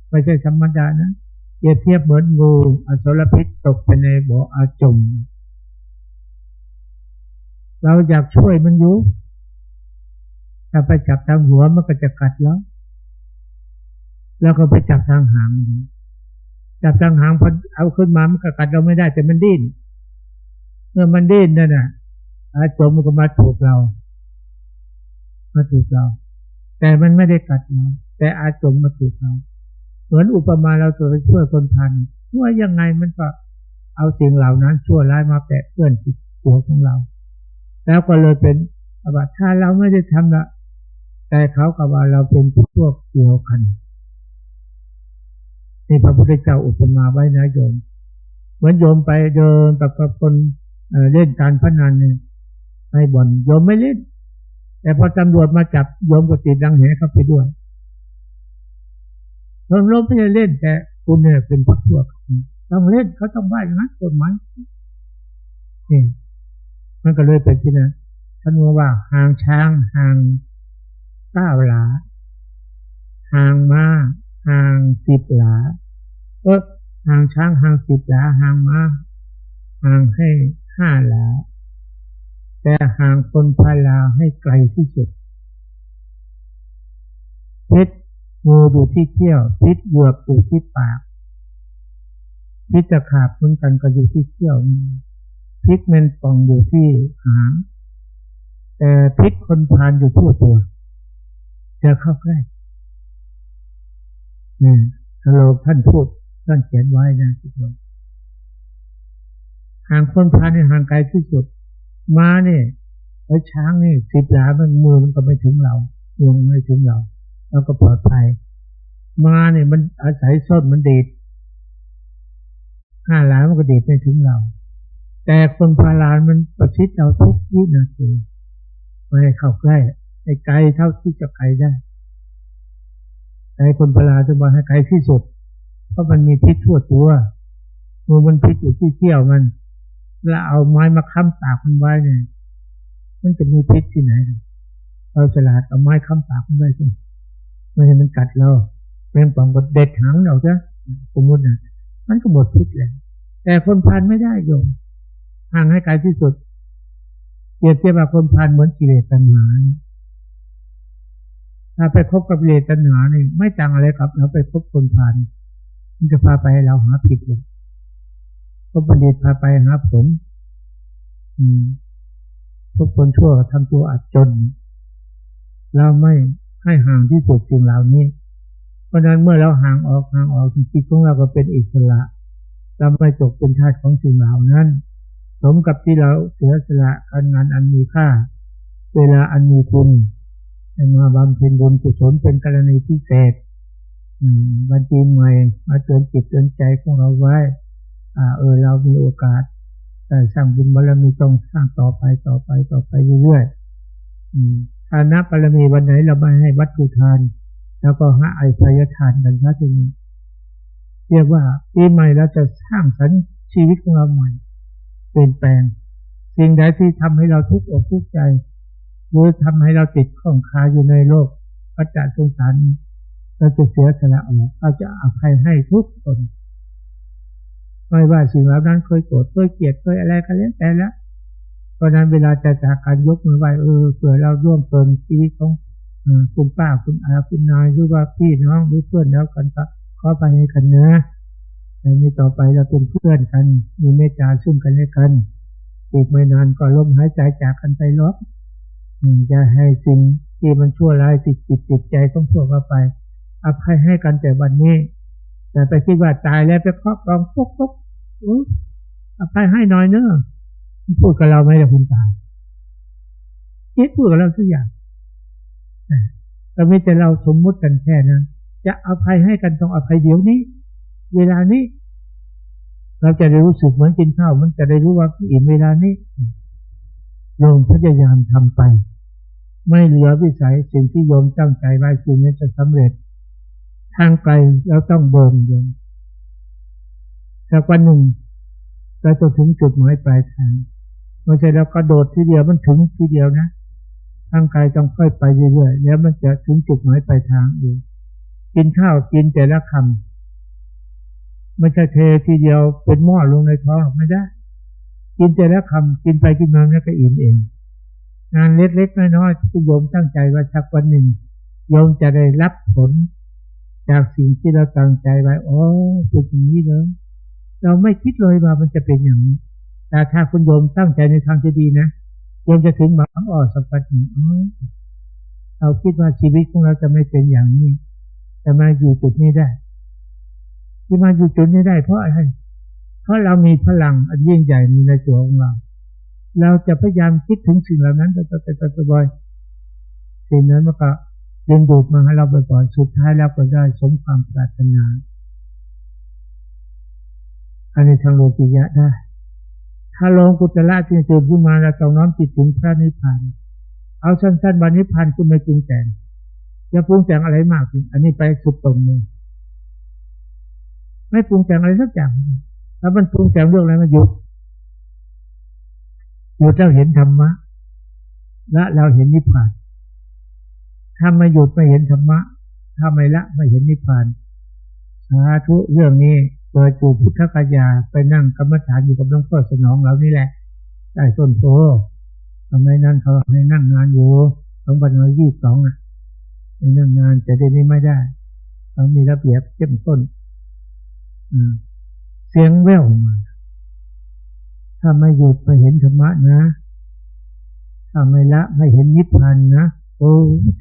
A: ไม่ใช่ธรรมดานะเปรียบเทียบเหมือนงูอสรพิษตกไปในบ่ออาจมเราอยากช่วยมันอยู่ถ้าไปจับทางหัวมันก็จะกัดแล้วก็ไปจับทางหางจับทางหางพอเอาขึ้นมามันก็กัดเราไม่ได้แต่มันดิ้นเมื่อมันดิ้นนั่นน่ะอาจมมันก็มาถูกเราแต่มันไม่ได้กัดเราแต่อาจมมาถูกเราเหมือนอุปมาเราจะไปช่วยคนพันช่วยยังไงมันก็เอาสิ่งเหล่านั้นชั่วร้ายมาแปะเปื้อนที่ตัวของเราแล้วก็เลยเป็นว่าถ้าเราไม่ได้ทำละแต่เขากับว่าเราเป็นพวกเดียวกันนี่พระพุทธเจ้าอุปมาไว้นะโยมเหมือนโยมไปเดินกับคนเล่นการพนันเนี่ยในบ่อนโยมไม่เล่นแต่พอตำรวจมาจับโยมก็ติดดังแหเข้าไปด้วยโยมไม่ได้เล่นแต่คุณเนี่ยเป็นพวกต้องเล่นเขาต้องว่าอย่างนั้นกฎหมายนี่มันก็เลยเป็นที่นั้นท่านว่าหางช้างหาง9 หลาหางม้าหาง10 หลาหางช้างหาง10 หลาหางม้าหางให้5 หลาแต่หางคนพาลาให้ไกลที่สุดพิษงูอยู่ที่เขี้ยวพิษเหยือกอยู่ที่ปากพิษตะขาบเหมือนกันก็อยู่ที่เขี้ยวพิษแมงป่องอยู่ที่หางแต่พิษคนพาลอยู่ทั่วตัวจะเข้าใกล้ฮัลโหลท่านพูดท่านเขียนไว้นะทุกคนห่างคนพาลเนี่ยห่างไกลที่สุดม้าเนี่ยช้างนี่10 หลามันมือมันก็ไม่ถึงเรามือไม่ถึงเราก็ปลอดภัยม้าเนี่ยมันอาศัยส้นมันดีด5 หลามันก็ดีดไม่ถึงเราแต่คนพาลมันประชิดเราทุกวินาทีไม่ให้เข้าใกล้ให้ไกลเท่าที่จะไกลได้แต่คนพาลจะมาให้ไกลที่สุดเพราะมันมีพิษทั่วตัวมือมันพิษอยู่ที่เขี้ยวมันแล้วเอาไม้มาค้ำปากมันไว้เนี่ยมันจะมีพิษที่ไหนเราฉลาดเอาไม้ค้ำปากมันได้สิ ไม่ให้มันกัดเราแมงป่องก็เด็ดหางเราซะสมมตินะมันก็หมดพิษเลยแต่คนพาลไม่ได้โยมห่างให้ไกลที่สุดเปรียบเทียบกับคนพาลเหมือนกิเลสตัณหาถ้าไปคบกับกิเลสตัณหานี่ไม่ต่างอะไรกับเราไปคบคนพาลมันจะพาไปเราหาผิดเลยคบบัณฑิตพาไปหาผลพวกคนชั่วทำตัวอับจนเราไม่ให้ห่างที่สุดสิ่งเหล่านี้เพราะนั้นเมื่อเราห่างออกจิตของเราก็เป็นอิสระเราไม่ตกเป็นทาสของสิ่งเหล่านั้นสมกับที่เราเสียสละการงานอันมีค่าเวลาอันมีคุณมาบำเพ็ญบุญกุศลเป็นกรณีพิเศษวันปีใหม่มาเตือนจิตเตือนใจของเราไว้เรามีโอกาสได้สร้างบุญบารมีต้องสร้างต่อไปเรื่อยๆทานะบารมีวันไหนเราไม่ให้วัตถุทานแล้วก็หาไอภัยทานกันซะทีนี้เรียกว่าปีใหม่เราจะสร้างสรรค์ชีวิตของเราใหม่เปลี่ยนแปลงสิ่งใดที่ทำให้เราทุกข์อกทุกข์ใจหรือทำให้เราติดข้องคาอยู่ในโลกวัฏจักรสงสารนี้เราจะเสียสละออกเราจะอภัยให้ทุกคนไม่ว่าสิ่งเหล่านั้นเคยโกรธเคยเกลียดเคยอะไรก็แล้วแต่ละเพราะนั้นเวลาจะจากการยกมือไหว้เผื่อเราร่วมเติมชีวิตของคุณป้าคุณอาคุณนายหรือว่าพี่น้องหรือเพื่อนแล้วกันก็ขอไปให้กันนะแต่นี้ต่อไปเราเป็นเพื่อนกันมีเมตตาซึ่งกันและกันอีกไม่นานก็ล้มหายใจจากกันไปหรอกจะให้สิ่งที่มันชั่วร้ายติดจิตติดใจต้องพวกเราไปอภัยให้กันแต่วันนี้แต่ไปคิดว่าตายแล้วไปเคาะกองปุ๊กอภัยให้หน่อยเนอะพูดกับเราไม่ได้คุณตายคิดพูดกับเราทุกอย่างแต่ไม่แต่เราสมมุติกันแค่นั้นจะอภัยให้กันต้องอภัยเดี๋ยวนี้เวลานี้เราจะได้รู้สึกเหมือนกินข้าวมันจะได้รู้ว่าอิ่มเวลานี้โยมพยายามทำไปไม่เหลือวิสัยสิ่งที่โยมตั้งใจไว้สิ่งนี้จะสำเร็จทางไกลเราต้องเดินโยมสักวันหนึ่งเราจะถึงจุดหมายปลายทางไม่ใช่เรากระโดดทีเดียวมันถึงทีเดียวนะทางไกลต้องค่อยไปเรื่อยๆแล้วมันจะถึงจุดหมายปลายทางเองกินข้าวกินแต่ละคำไม่ใช่เททีเดียวเป็นหม้อลงในท้องไม่ได้กินแต่ละคำกินไปกินมาแล้วก็อิ่มเองงานเล็กๆน้อยๆที่โยมตั้งใจว่าสักวันหนึ่งโยมจะได้รับผลจากสิ่งที่เราตั้งใจไว้เป็นอย่างนี้เลยเราไม่คิดเลยว่ามันจะเป็นอย่างนี้แต่ถ้าคุณโยมตั้งใจในทางที่ดีนะโยมจะถึงบางสักวันหนึ่งเราคิดว่าชีวิตของเราจะไม่เป็นอย่างนี้จะมาอยู่จุดนี้ได้ที่มาอยู่จุดนี้ได้เพราะอะไรเพราะเรามีพลังอันยิ่งใหญ่ในตัวของเราจะพยายามคิดถึงสิ่งเหล่านั้นบ่อยๆสิ่งนั้นมันก็ดึงดูดมาให้เราบ่อยๆสุดท้ายแล้วก็ได้สมความปรารถนาอันนี้ทางโลกิยะได้ถ้าลงกุศลที่ตื่นขึ้นมาแล้วต้องน้อมจิตถึงพระนิพพานเอาสั้นๆวันนิพพานคุณไม่ปรุงแต่งอย่าปรุงแต่งอะไรมากอันนี้ไปสุดตรงเลยไม่ปรุงแต่งอะไรสักอย่างถ้ามันปรุงแต่งเรื่องอะไรมาหยุดแล้วเห็นธรรมะและเราเห็นนิพพานถ้าไม่หยุดไม่เห็นธรรมะถ้าไม่ละไม่เห็นนิพพานสาธุเรื่องนี้โดยปู่พุทธกัญญาไปนั่งกรรมฐานอยู่กับหลวงพ่อสนองเรานี่แหละได้ต้นโพทำไมนั่นเขาให้นั่งงานอยู่2522ให้นั่งงานแต่เดี๋ยวนี้ไม่ได้เขามีระเบียบเข้มข้นเสียงแว่วมาถ้าไม่หยุดไม่เห็นธรรมะนะถ้าไม่ละไม่เห็นนิพพานนะ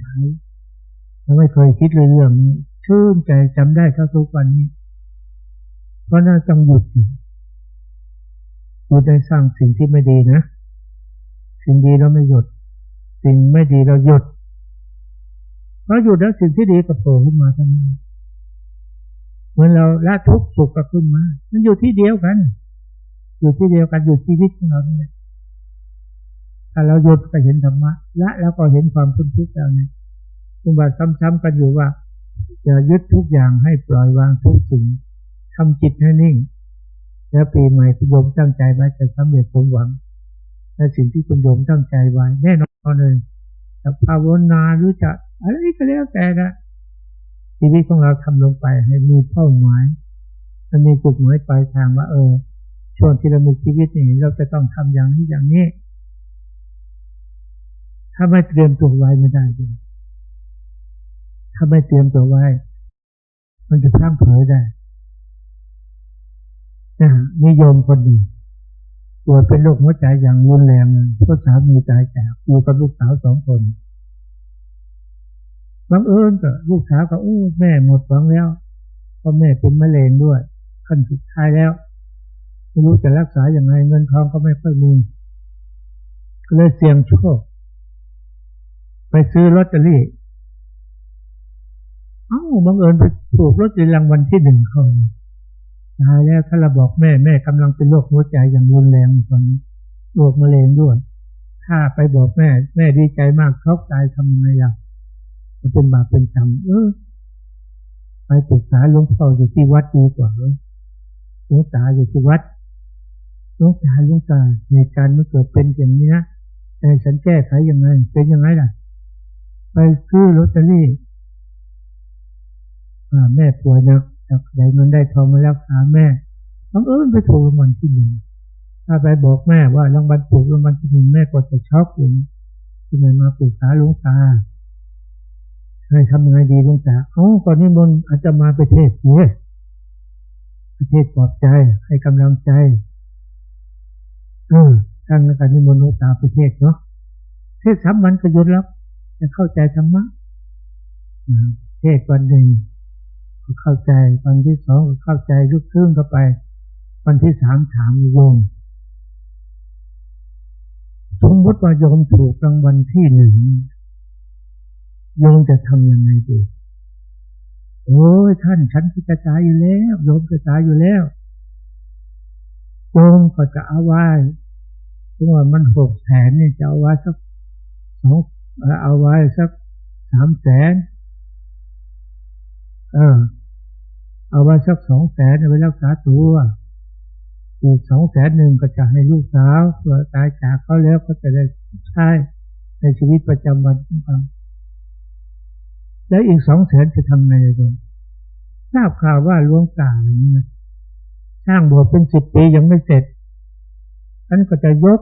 A: ใช่เราไม่เคยคิดเรื่องนี้ชื่นใจจำได้เท่าทุกวันนี้เพราะน่าต้องหยุดได้สร้างสิ่งที่ไม่ดีนะสิ่งดีเราไม่หยุดสิ่งไม่ดีเราหยุดเพราะหยุดแล้วสิ่งที่ดีก็โผล่ขึ้นมาทันทีเหมือนเราละทุกข์สุขก็ขึ้นมามันอยู่ที่เดียวกันอยู่ที่ชีวิตของเราเนี่ยถ้าเราหยุดก็เห็นธรรมะละแล้วก็เห็นความพ้นทุกข์แล้วเนี่ยคุณบาซ้ำๆกันอยู่ว่าจะยึดทุกอย่างให้ปล่อยวางทุกสิ่งทำจิตให้นิ่งแล้วปีใหม่คุณโยมตั้งใจไว้จะสำเร็จสมหวังในสิ่งที่คุณโยมตั้งใจไว้แน่นอนเลยจะภาวนาหรือจะอะไรก็แล้วแต่นะ ชีวิตของเราทำลงไปให้มีเป้าหมายมันมีจุดหมายปลายทางว่าช่วงที่เรามีชีวิตนี้เราจะต้องทำอย่างนี้อย่างนี้ถ้าไม่เตรียมตัวไว้ไม่ได้เลยถ้าไม่เตรียมตัวไว้มันจะพลั้งเผลอได้นิยมคนหนึ่งป่วยเป็นโรคหัวใจอย่างรุนแรงเพราะสามีตายจากอยู่กับลูกสาว2 คนบังเอิญก็ลูกสาวก็แม่หมดหวังแล้วเพราะแม่เป็นมะเร็งด้วยขั้นสุดท้ายแล้วไม่รู้จะรักษาอย่างไรเงินทองก็ไม่ค่อยมีก็เลยเสี่ยงโชคไปซื้อลอตเตอรี่บังเอิญไปถูกลอตเตอรี่รางวัลที่1เขาตายแล้วถ้าเราบอกแม่กำลังเป็นโรคหัวใจอย่างรุนแรงตอนนี้โรคมะเร็งด้วยถ้าไปบอกแม่ดีใจมากช็อกตายทำยังไงล่ะมันเป็นบาปเป็นกรรมไปปรึกษาหลวงพ่ออยู่ที่วัดดีกว่าหลวงตาอยู่ที่วัดหลวงตาเหตุการณ์มันเกิดเป็นอย่างนี้นะแต่ฉันแก้ไขยังไงเป็นยังไงล่ะไปซื้อลอตเตอรี่แม่ป่วยนะได้เงินได้ทองมารักษาแม่บังเอิญไปถูกรางวัลที่1ถ้าไปบอกแม่ว่ารางวัลถูกรางวัลที่1แม่ก็จะช็อกอยู่ที่ไหนมาปรึกษาหลวงตาให้ทำยังไงดีหลวงตาตอนนี้มนอาจจะมาประเทศเนี่ยประเทศปลอบใจให้กำลังใจท่านการนิมนต์หลวงตาประเทศเนาะเทศ3 วันก็หยุดแล้วจะเข้าใจธรรมะเทศวันหนึ่งก็เข้าใจวันที่2ก็เข้าใจลึกซึ้งเข้าไปวันที่3ถามโยมสมมติว่าโยมถูกรางวัลที่1โยมจะทำยังไงดีท่านฉันจะตายอยู่แล้วโยมจะตายอยู่แล้วโยมก็จะเอาไว้เพราะว่ามัน600,000เนี่ยจะเอาไว้สักเอาไว้สัก300,000เอาไว้สัก200,000เอาไว้รักษาตัวอีก200,000ก็จะให้ลูกสาวเพื่อตายจากเขาแล้วก็จะได้ใช้ในชีวิตประจำวันของเขาแล้วอีก200,000จะทำไงเลยทราบข่าวว่าหลวงตาสร้างโบสถ์เป็น10 ปียังไม่เสร็จท่านก็จะยก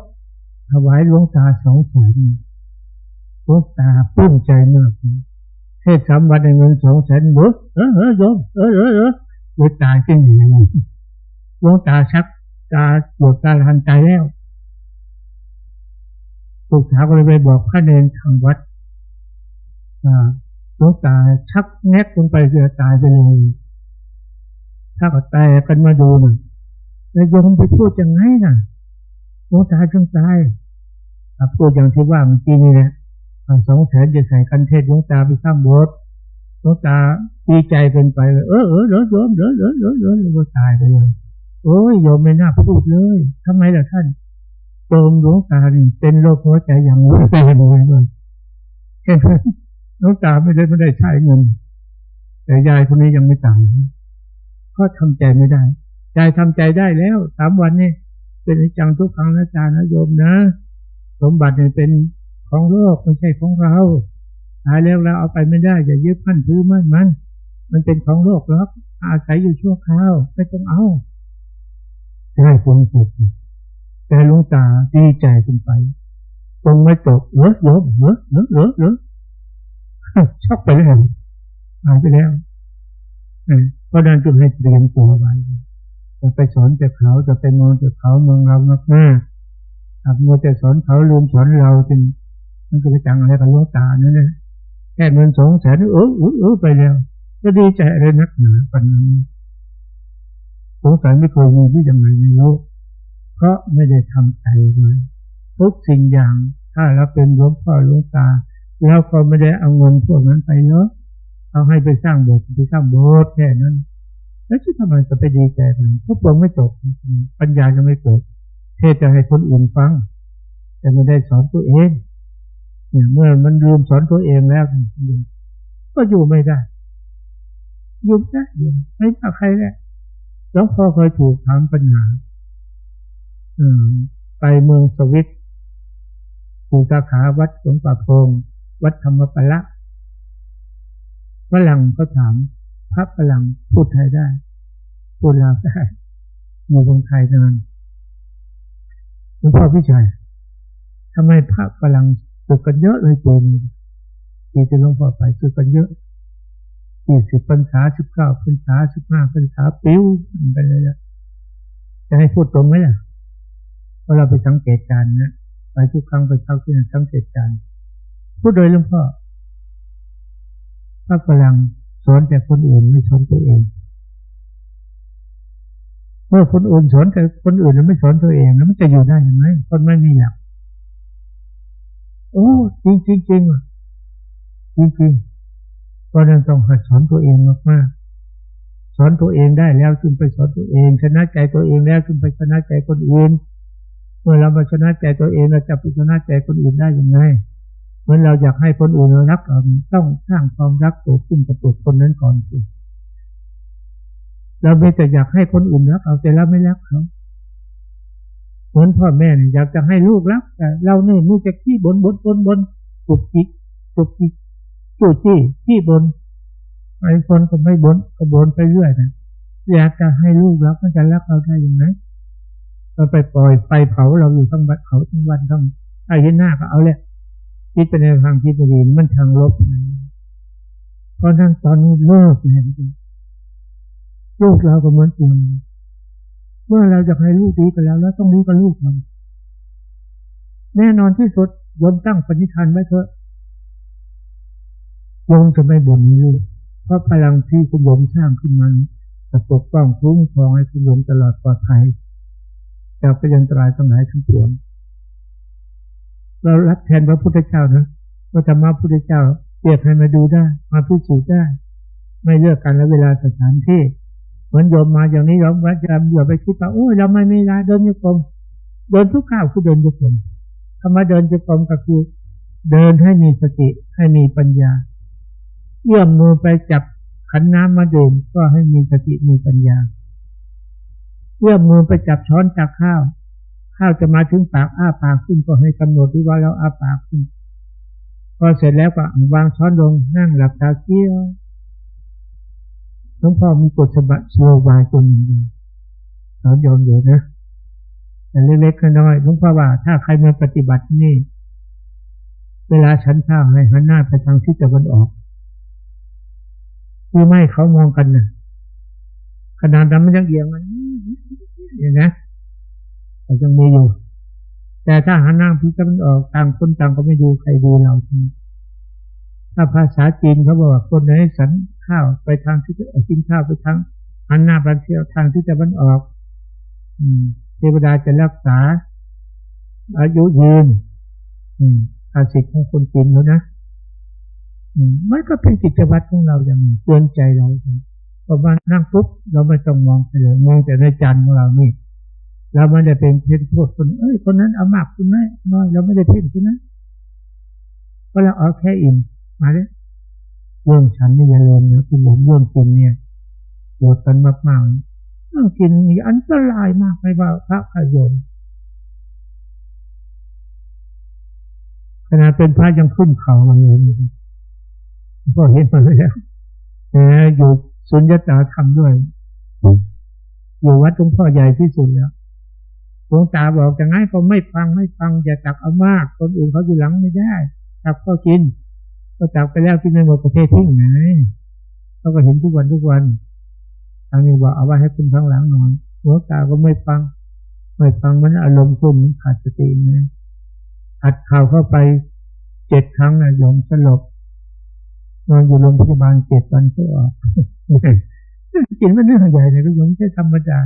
A: ถวายหลวงตา200,000หลวงตาปลื้มใจมากเทศ3 วันได้เงิน200,000โยมหลวงตาจริงอย่างนี้หลวงตาชักตาปวดตาทันใจแล้วลูกสาวก็เลยไปบอกพระเนรทางวัดหลวงตาชักแงกลงไปเสือตายไปเลยถ้าก็ตายกันมาดูน่ะแล้วโยมไปพูดยังไงน่ะหลวงตาจึงตายพูดอย่างที่ว่าเมื่อกี้นี่แหละ200,000จะใส่กันเทศหลวงตาไปสร้างโบสถ์หลวงตาดีใจเกินไปโยมตายไปเลยโยมไม่น่าพูดเลยทำไมล่ะท่านโยมหลวงตานี่เป็นโรคหัวใจอย่างรุนแรงเลยแค่นั้นหลวงตาไม่ได้ใช้เงินแต่ยายคนนี้ยังไม่ตายก็ทำใจไม่ได้ยายทำใจได้แล้ว3 วันนี่เป็นอนิจจังทุกขังอนัตตานะโยมนะสมบัติเนี่ยเป็นของโลกไม่ใช่ของเราตายแล้วเราเอาไปไม่ได้อย่ายึดมั่นถือมั่นมันเป็นของโลกหรอกอาศัยอยู่ชั่วคราวไม่ต้องเอาได้ผลสุดแต่หลวงตาดีใจขึ้นไปตรงไม่ตกโยมช็อกไปแล้วหายไปแล้วเพราะนั้นจึงให้เตรียมตัวไว้จะไปสอนแต่เขาจะไปมองแต่เขาเมืองเรามากๆหากมัวแต่สอนเขาลืมสอนเราจริงมันจะไปจังอะไรกับหลวงตานั่นแหละแค่เงิน200,000ไปแล้วจะดีใจอะไรนักหนาปันนั้นสงสัยไม่เคยมีที่ยังไงในโลกเพราะไม่ได้ทำใจไว้ทุกสิ่งอย่างถ้าเราเป็นหลวงพ่อหลวงตาแล้วก็ไม่ได้เอาเงินพวกนั้นไปเนาะเอาให้ไปสร้างโบสถ์แค่นั้นแล้วทำไมจะไปดีใจกันเพราะปรงไม่จบปัญญายังไม่เกิดเทศจะให้คนอื่นฟังแต่ไม่ได้สอนตัวเองเนี่ยเมื่อมันลืมสอนตัวเองแล้วก็อยู่ไม่ได้อยู่ไม่ต่อใครแหละหลวงพ่อเคยถูกถามปัญหาไปเมืองสวิตปู่สาขาวัดหลวงป่าโพงวัดธรรมปละ ฝรั่งก็ถามพระฝรั่งพูดไทยได้พูดลาวได้อยู่เมืองไทยนานหลวงพ่อพิชัยทำไมพระฝรั่งสึกกันเยอะเลยปีที่หลวงพ่อไปสึกกันเยอะ20 พรรษา 19 พรรษา 15 พรรษาปิ้วไปเลยละจะให้พูดตรงไหมล่ะเพราะเราไปสังเกตการณ์นะไปทุกครั้งไปเข้าที่สังเกตการณ์พูดโดยหลวงพ่อพระฝรั่งสอนแต่คนอื่นไม่สอนตัวเองเมื่อคนอื่นสอนแต่คนอื่นแล้วไม่สอนตัวเองแล้วมันจะอยู่ได้ยังไงคนไม่มีหลักโอ้จริงจริงจริงจริงเพราะนั้นต้องหัดสอนตัวเองมากๆสอนตัวเองได้แล้วจึงไปสอนตัวเองชนะใจตัวเองแล้วจึงไปชนะใจคนอื่นเมื่อเรามาชนะใจตัวเองเราจะไปชนะใจคนอื่นได้ยังไงเมื่อเราอยากให้คนอื่นรักเราต้องสร้างความรักตัวขึ้นกับตัวคนนั้นก่อนสิเราไม่แต่อยากให้คนอื่นรักเราแต่เราไม่รักเขาเหมือนพ่อแม่เนี่ยอยากจะให้ลูกรักแต่เราเนี่ยมูจะขี้บนจุกจิกจู่จี้ขี้บนไอ้คนก็ไม่บนก็บนไปเรื่อยนะอยากจะให้ลูกรักมันจะรักเราได้ยังไงเราไปปล่อยไฟเผาเราอยู่ทั้งวันเขาทั้งวันทั้งไอ้ที่หน้าก็เอาแหละคิดไปในทางที่ดีมันทางลบนะเพราะนั้นตอนนี้เลิกเลยลูกเราก็เหมือนกันเมื่อเราจะให้ลูกดีกันแล้วต้องดีกับลูกเราแน่นอนที่สุดโยมตั้งปณิธานไว้เถอะโยมจะไม่บ่นลูกเพราะพลังที่คุณโยมสร้างขึ้นมาจะปกป้องคุ้มครองให้คุณโยมตลอดปลอดภัยจากพยันตรายทั้งหลายทั้งปวงเรารับแทนพระพุทธเจ้านะว่าธรรมะพุทธเจ้าเปรียบให้มาดูได้มาพิสูจน์ได้ไม่เลือกกันและเวลาสถานที่เหมือนโยมมาอย่างนี้โยมว่าจะอย่าไปคิดว่าโอ้ยเราไม่มีเวลาเดินโยกเดินทุกข้าวคือเดินโยกคำว่าเดินโยกก็คือเดินให้มีสติให้มีปัญญาเอื้อมมือไปจับขันน้ำมาดื่มก็ให้มีสติมีปัญญาเอื้อมมือไปจับช้อนตักข้าวจะมาถึงปากอ้าปากขึ้นก็ให้กำหนดที่ว่าเราอ้าปากขึ้นพอเสร็จแล้วก็วางช้อนลงนั่งหลับตาเคี้ยวหลวงพ่อมีกฎฉบับโชวาจนสอนโยมอยู่นะแต่เล็กๆน้อยๆหลวงพ่อว่าถ้าใครมาปฏิบัตินี่เวลาฉันข้าวให้หันหน้าไปทางทิศตะวันออกคือไม่เขามองกันนะขนาดนั้นมันยังเอียงมันอย่างนะแต่ยังมีอยู่แต่ถ้าหันหน้าทิศตะวันออกต่างคนต่างก็ไม่ดูใครดูเราทีถ้าภาษาจีนเขาบอกว่าคนไหนสันข้าวไปทางที่กินข้าวไปทางหันหน้าไปเที่ยวทางที่ตะวันออกเทวดาจะรักษาอายุยืนอาศิษย์ของคนจีนแล้วนะมันก็เป็นกิจวัตรของเราอย่างนึงเตือนใจเราพอมานั่งปุ๊บเราไม่ต้องมองไปเลยมองแต่ในจานของเรานี่เราไม่ได้เป็นเพ่นโทษคนคนนั้นเอามากคนนั้นน้อยเราไม่ได้เพ่นคนนั้นเพราะเราเอาแค่อิ่มมาเลยเรื่องฉันนี่อย่าลืมนะคุณหลวงเรื่องกินเนี่ยปวดกันมากๆเรื่องกินนี่อันตรายมากไม่ว่าพระพโยมขณะเป็นพระยังขึ้นเขามาเลยก็เห็นมาแล้วอยู่สุญญตาธรรมด้วยอยู่วัดหลวงพ่อใหญ่ที่สุดแล้วหลวงตาบอกจะง่ายก็ไม่ฟังอย่าตักเอามากคนอื่นเขาอยู่หลังไม่ได้ตักก็กินก็ตักไปแล้วกินในหมดประเทศทิ้งไงเขาก็เห็นทุกวันทางนี้บอกเอาไว้ให้คุณข้างหลังหน่อยหลวงตาก็ไม่ฟังมันอารมณ์ขึ้นมันขาดสตินะอัดข่าวเข้าไป7 ครั้งนะโยมสลบนอนอยู่โรงพยาบาล7 วันก็ออกกินมันเรื่องใหญ่เลยก็โยมไม่ใช่ธรรมดา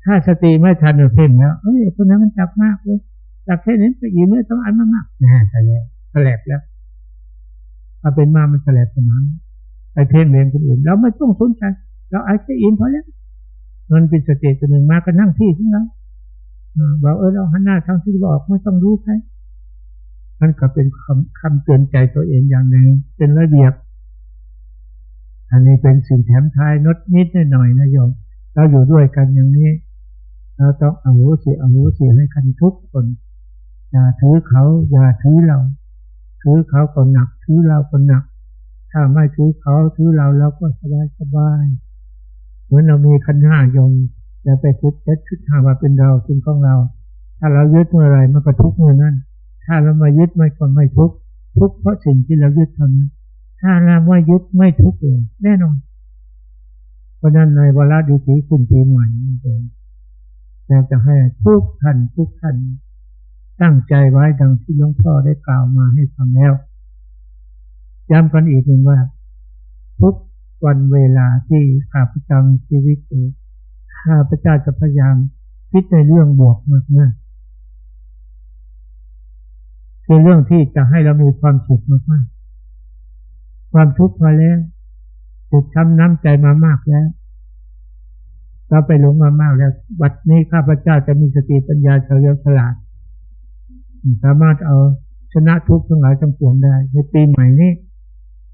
A: ถ้าสติไม่ทันเราเพ่งแล้วคนนั้นมันจับมากเลยจับแค่นี้ไปอีกไม่ต้องอันมากแฉลบแล้วถ้าเป็นมามันแฉลบสมองไปเพ่งเรียนคนอื่นเราไม่ต้องสนใจเราไอ้แค่อินพอแล้วมันเป็นสติตัวหนึ่งมาก็นั่งที่ของเราบอกเราหันหน้าทางที่บอกไม่ต้องรู้ใครมันก็เป็นคำเตือนใจตัวเองอย่างหนึ่งเป็นระเบียบอันนี้เป็นสิ่งแถมท้ายนิดหน่อยนะโยมเราอยู่ด้วยกันอย่างนี้เราต้องอโหสิให้กันทุกคนอย่าถือเขาอย่าถือเราถือเขาก็หนักถือเราก็หนักท ถ้าไม่ถือเขาถือเราก็สบายเหมือนเรามีขันธ์ห้ายมอย่าไปคิดหาว่าเป็นเราเป็นของเราถ้าเรายึดเมื่อไรมันก็ทุกข์เมื่อนั้นถ้าเรามายึดมันก็ไม่ทุกข์เพราะสิ่งที่เรายึดทำถ้าเราไม่ยึดไม่ทุกข์เลยแน่นอนเพราะนั้นในวาระดีที่ขึ้นปีใหม่นี่เองอยากจะให้ทุกท่านตั้งใจไว้ดังที่หลวงพ่อได้กล่าวมาให้ฟังแล้วย้ำกันอีกหนึ่งว่าทุกวันเวลาที่ข้าพเจ้ามีชีวิตอยู่ข้าพเจ้าจะพยายามคิดในเรื่องบวกมากๆคือเรื่องที่จะให้เรามีความสุขมากๆความทุกข์มาแล้วถูกช้ำน้ำใจมามากแล้วเราไปหลงมามากแล้วบัดนี้ข้าพเจ้าจะมีสติปัญญาเฉลียวฉลาดสามารถเอาชนะทุกข์ทั้งหลายทั้งปวงได้ในปีใหม่นี้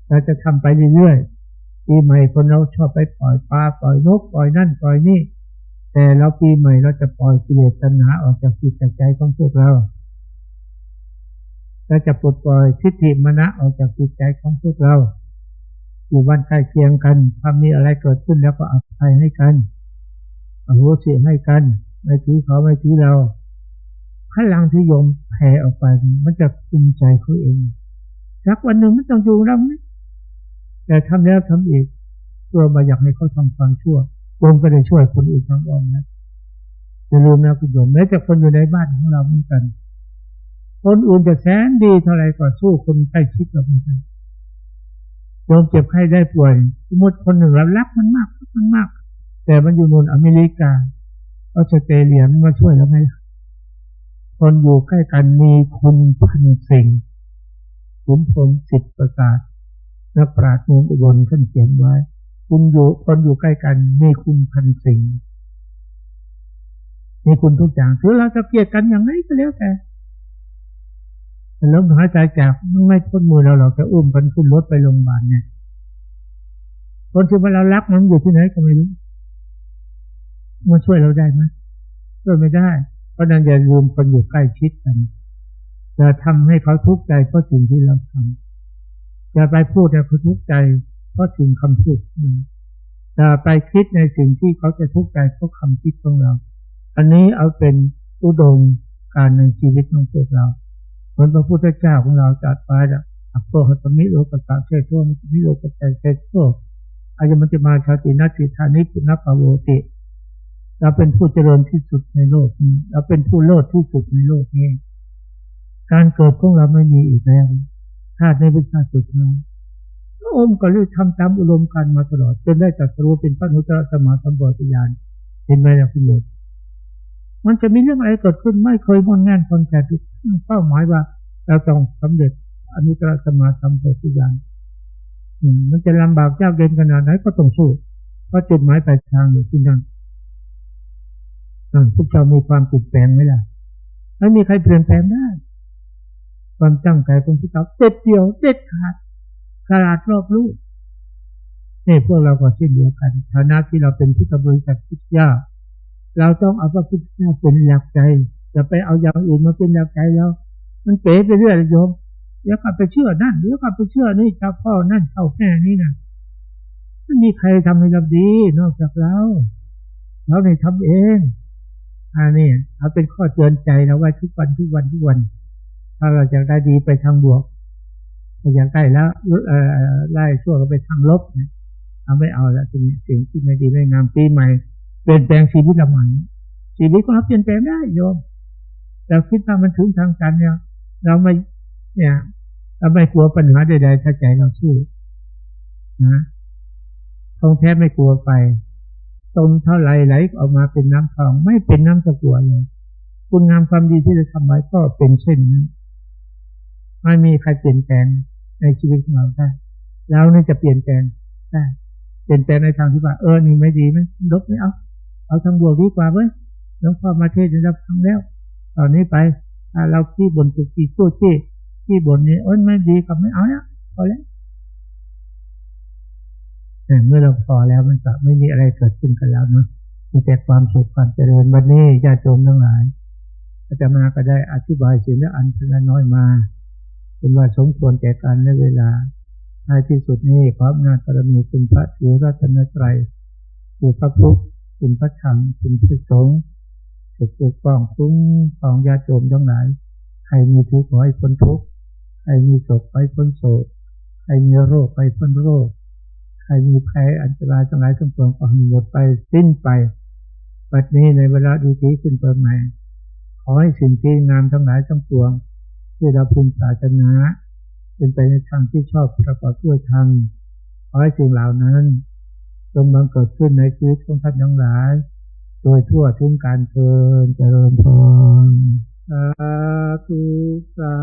A: เราจะทำไปเรื่อยๆปีใหม่คนเราชอบไปปล่อยปลาปล่อยนกปล่อยนั่นปล่อยนี่แต่เราปีใหม่เราจะปล่อยกิเลสตัณหาออกจากจิตจากใจของพวกเราจะปลดปล่อยทิฏฐิมานะออกจากจิตใจของพวกเราอยู่บ้านใกล้เคียงกันถ้ามีอะไรเกิดขึ้นแล้วก็อภัยให้กันอโหสิให้กันไม่ถือเขาไม่ถือเราพลังที่โยมแผ่ออกไปมันจะคุมใจเขาเองสักวันหนึ่งมันต้องอยู่แล้วนะแต่ทำแล้วทำอีกตัวมาอยากให้เขาทำความชั่วโยมก็ได้ช่วยคนอื่นทางอ้อมนะอย่าลืมนะคุณโยมแม้แต่คนอยู่ในบ้านของเราเหมือนกันคนอื่นจะแสนดีเท่าไรก็สู้คนใกล้ชิดเราไม่ได้โยมเจ็บไข้ได้ป่วยสมมติคนหนึ่งเรารักมันมากแต่มันอยู่ในอเมริกาออสเตรเลียมาช่วยเราไหมคนอยู่ใกล้กันมีคุณพันสิ่งขุนพลสิทธิประสาทนักปราชญ์เมืองอุบลท่านเขียนไว้คนอยู่ใกล้กันมีคุณพันสิ่งมีคุณทุกอย่างถือเราจะเกลียดกันอย่างไรก็แล้วแต่ลมหายใจจากไม่พ้นมือเราจะอุ้มกันขึ้นรถไปโรงพยาบาลเนี่ยคนที่เรารักมันอยู่ที่ไหนก็ไม่รู้มาช่วยเราได้ไหมช่วยไม่ได้เพราะนั้นอย่าลืมคนอยู่ใกล้ชิดกันจะทำให้เขาทุกข์ใจเพราะสิ่งที่เราทำจะไปพูดให้เขาทุกข์ใจเพราะสิ่งคำพูดจะไปคิดในสิ่งที่เขาจะทุกข์ใจเพราะคำคิดของเราอันนี้เอาเป็นอุดมการในชีวิตของพวกเราเหมือนพระพุทธเจ้าของเราจัดไปอัปโปหัตมิโลกัสสะเชโตมิมิโลกัสสะเชโตอายุมัจจมาชาตินัตติธานิปุณปโวติเราเป็นผู้เจริญที่สุดในโลกนี้เราเป็นผู้เลิศที่สุดในโลกนี้การเกิดของเราไม่มีอีกแล้วชาติในเป็นชาติสุดท้ายพระองค์ก็เลยทำตามอุดมการณ์มาตลอดจนได้ตรัสรู้เป็นพระอนุตตรสัมมาสัมโพธิญาณเห็นไหมล่ะคุณโยมมันจะมีเรื่องอะไรเกิดขึ้นไม่เคยมุ่งมั่นคอนแทคเป้าหมายว่าเราต้องสำเร็จอนุตตรสัมมาสัมโพธิญาณมันจะลำบากยากเย็นขนาดไหนก็ต้องสู้เพราะจุดหมายปลายทางอยู่ที่นั่นพวกเรามีความเปลี่ยนแปลงไหมล่ะไม่มีใครเปลี่ยนแปลงได้ความตั้งใจของพวกเราเด็ดเดี่ยวเด็ดขาดขนาดรอบรู้นี่พวกเราก็เช่นเดียวกันฐานะที่เราเป็นพุทธบริษัทพุทธเจ้าเราต้องเอาพระพุทธเจ้าเป็นหลักใจจะไปเอาอย่างอื่นมาเป็นหลักใจแล้วมันเป๋ไปเรื่อยโยมเดี๋ยวกลับไปเชื่อนั่นเดี๋ยวกลับไปเชื่อนี่เจ้าพ่อนั่นเจ้าแม่นี่นะไม่มีใครทำให้เราดีนอกจากเราเนี่ยทำเองนี่เอาเป็นข้อเตือนใจนะว่าทุกวันถ้าเราอยากได้ดีไปทางบวกอยากได้แล้วไล่ชั่วก็ไปทางลบนะเอาไม่เอาละสิ่งที่ไม่ดีไม่งามปีใหม่เปลี่ยนแปลงชีวิตเราใหม่ชีวิตก็เปลี่ยนแปลงได้โยมเราคิดว่ามันถึงทางการเนี่ยเราไม่กลัวปัญหาใดๆถ้าใจเราสู้นะทองแท้ไม่กลัวไฟต้มเท่าไรไหลออกมาเป็นน้ำทองไม่เป็นน้ำตะกั่วเลยคุณงามความดีที่เราทำไว้ก็เป็นเช่นนั้นไม่มีใครเปลี่ยนแปลงในชีวิตของเราได้แล้วนี่จะเปลี่ยนแปลงได้เปลี่ยนแปลงในทางที่ว่านี่ไม่ดีนะลบไม่เอาทางบวกดีกว่าเว้ยหลวงพ่อมาเทศน์เราฟังแล้วตอนนี้ไปเราที่บ่นตุกที่สู้ที่บ่นนี่ไม่ดีกับไม่เอาแล้วพอแล้วเมื่อเราพอแล้วมันจะไม่มีอะไรเกิดขึ้นกันแล้วนะมีแต่ความสุขความเจริญวันนี้ญาติโยมทั้งหลายอาจารย์มาก็ได้อธิบายสิ่งและอันน้อยมาเป็นว่าสมควรแก่การและเวลา ในที่สุดนี้ขออำนาจบารมีคุณพระศรีรัตนตรัยคุณพระพุทธคุณพระธรรมคุณพระสงฆ์จะปกป้องคุ้มครองญาติโยมทั้งหลายให้มีทุกข์ขอให้พ้นทุกข์ให้มีโศกไปพ้นโศกให้มีโรคไปพ้นโรคให้มีภัยอันตรายทั้งหลายทั้งปวงก็ให้หมดไปสิ้นไปบัดนี้ในเวลาดีที่ขึ้นเปิดใหม่ขอให้สิ่งที่งามทั้งหลายทั้งปวงที่เราพึงปรารถนาเป็นไปในทางที่ชอบประกอบด้วยธรรมขอให้สิ่งเหล่านั้นจงบังเกิดขึ้นในชีวิตของท่านทั้งหลายโดยทั่วถึงการเจริญพรสาธุสา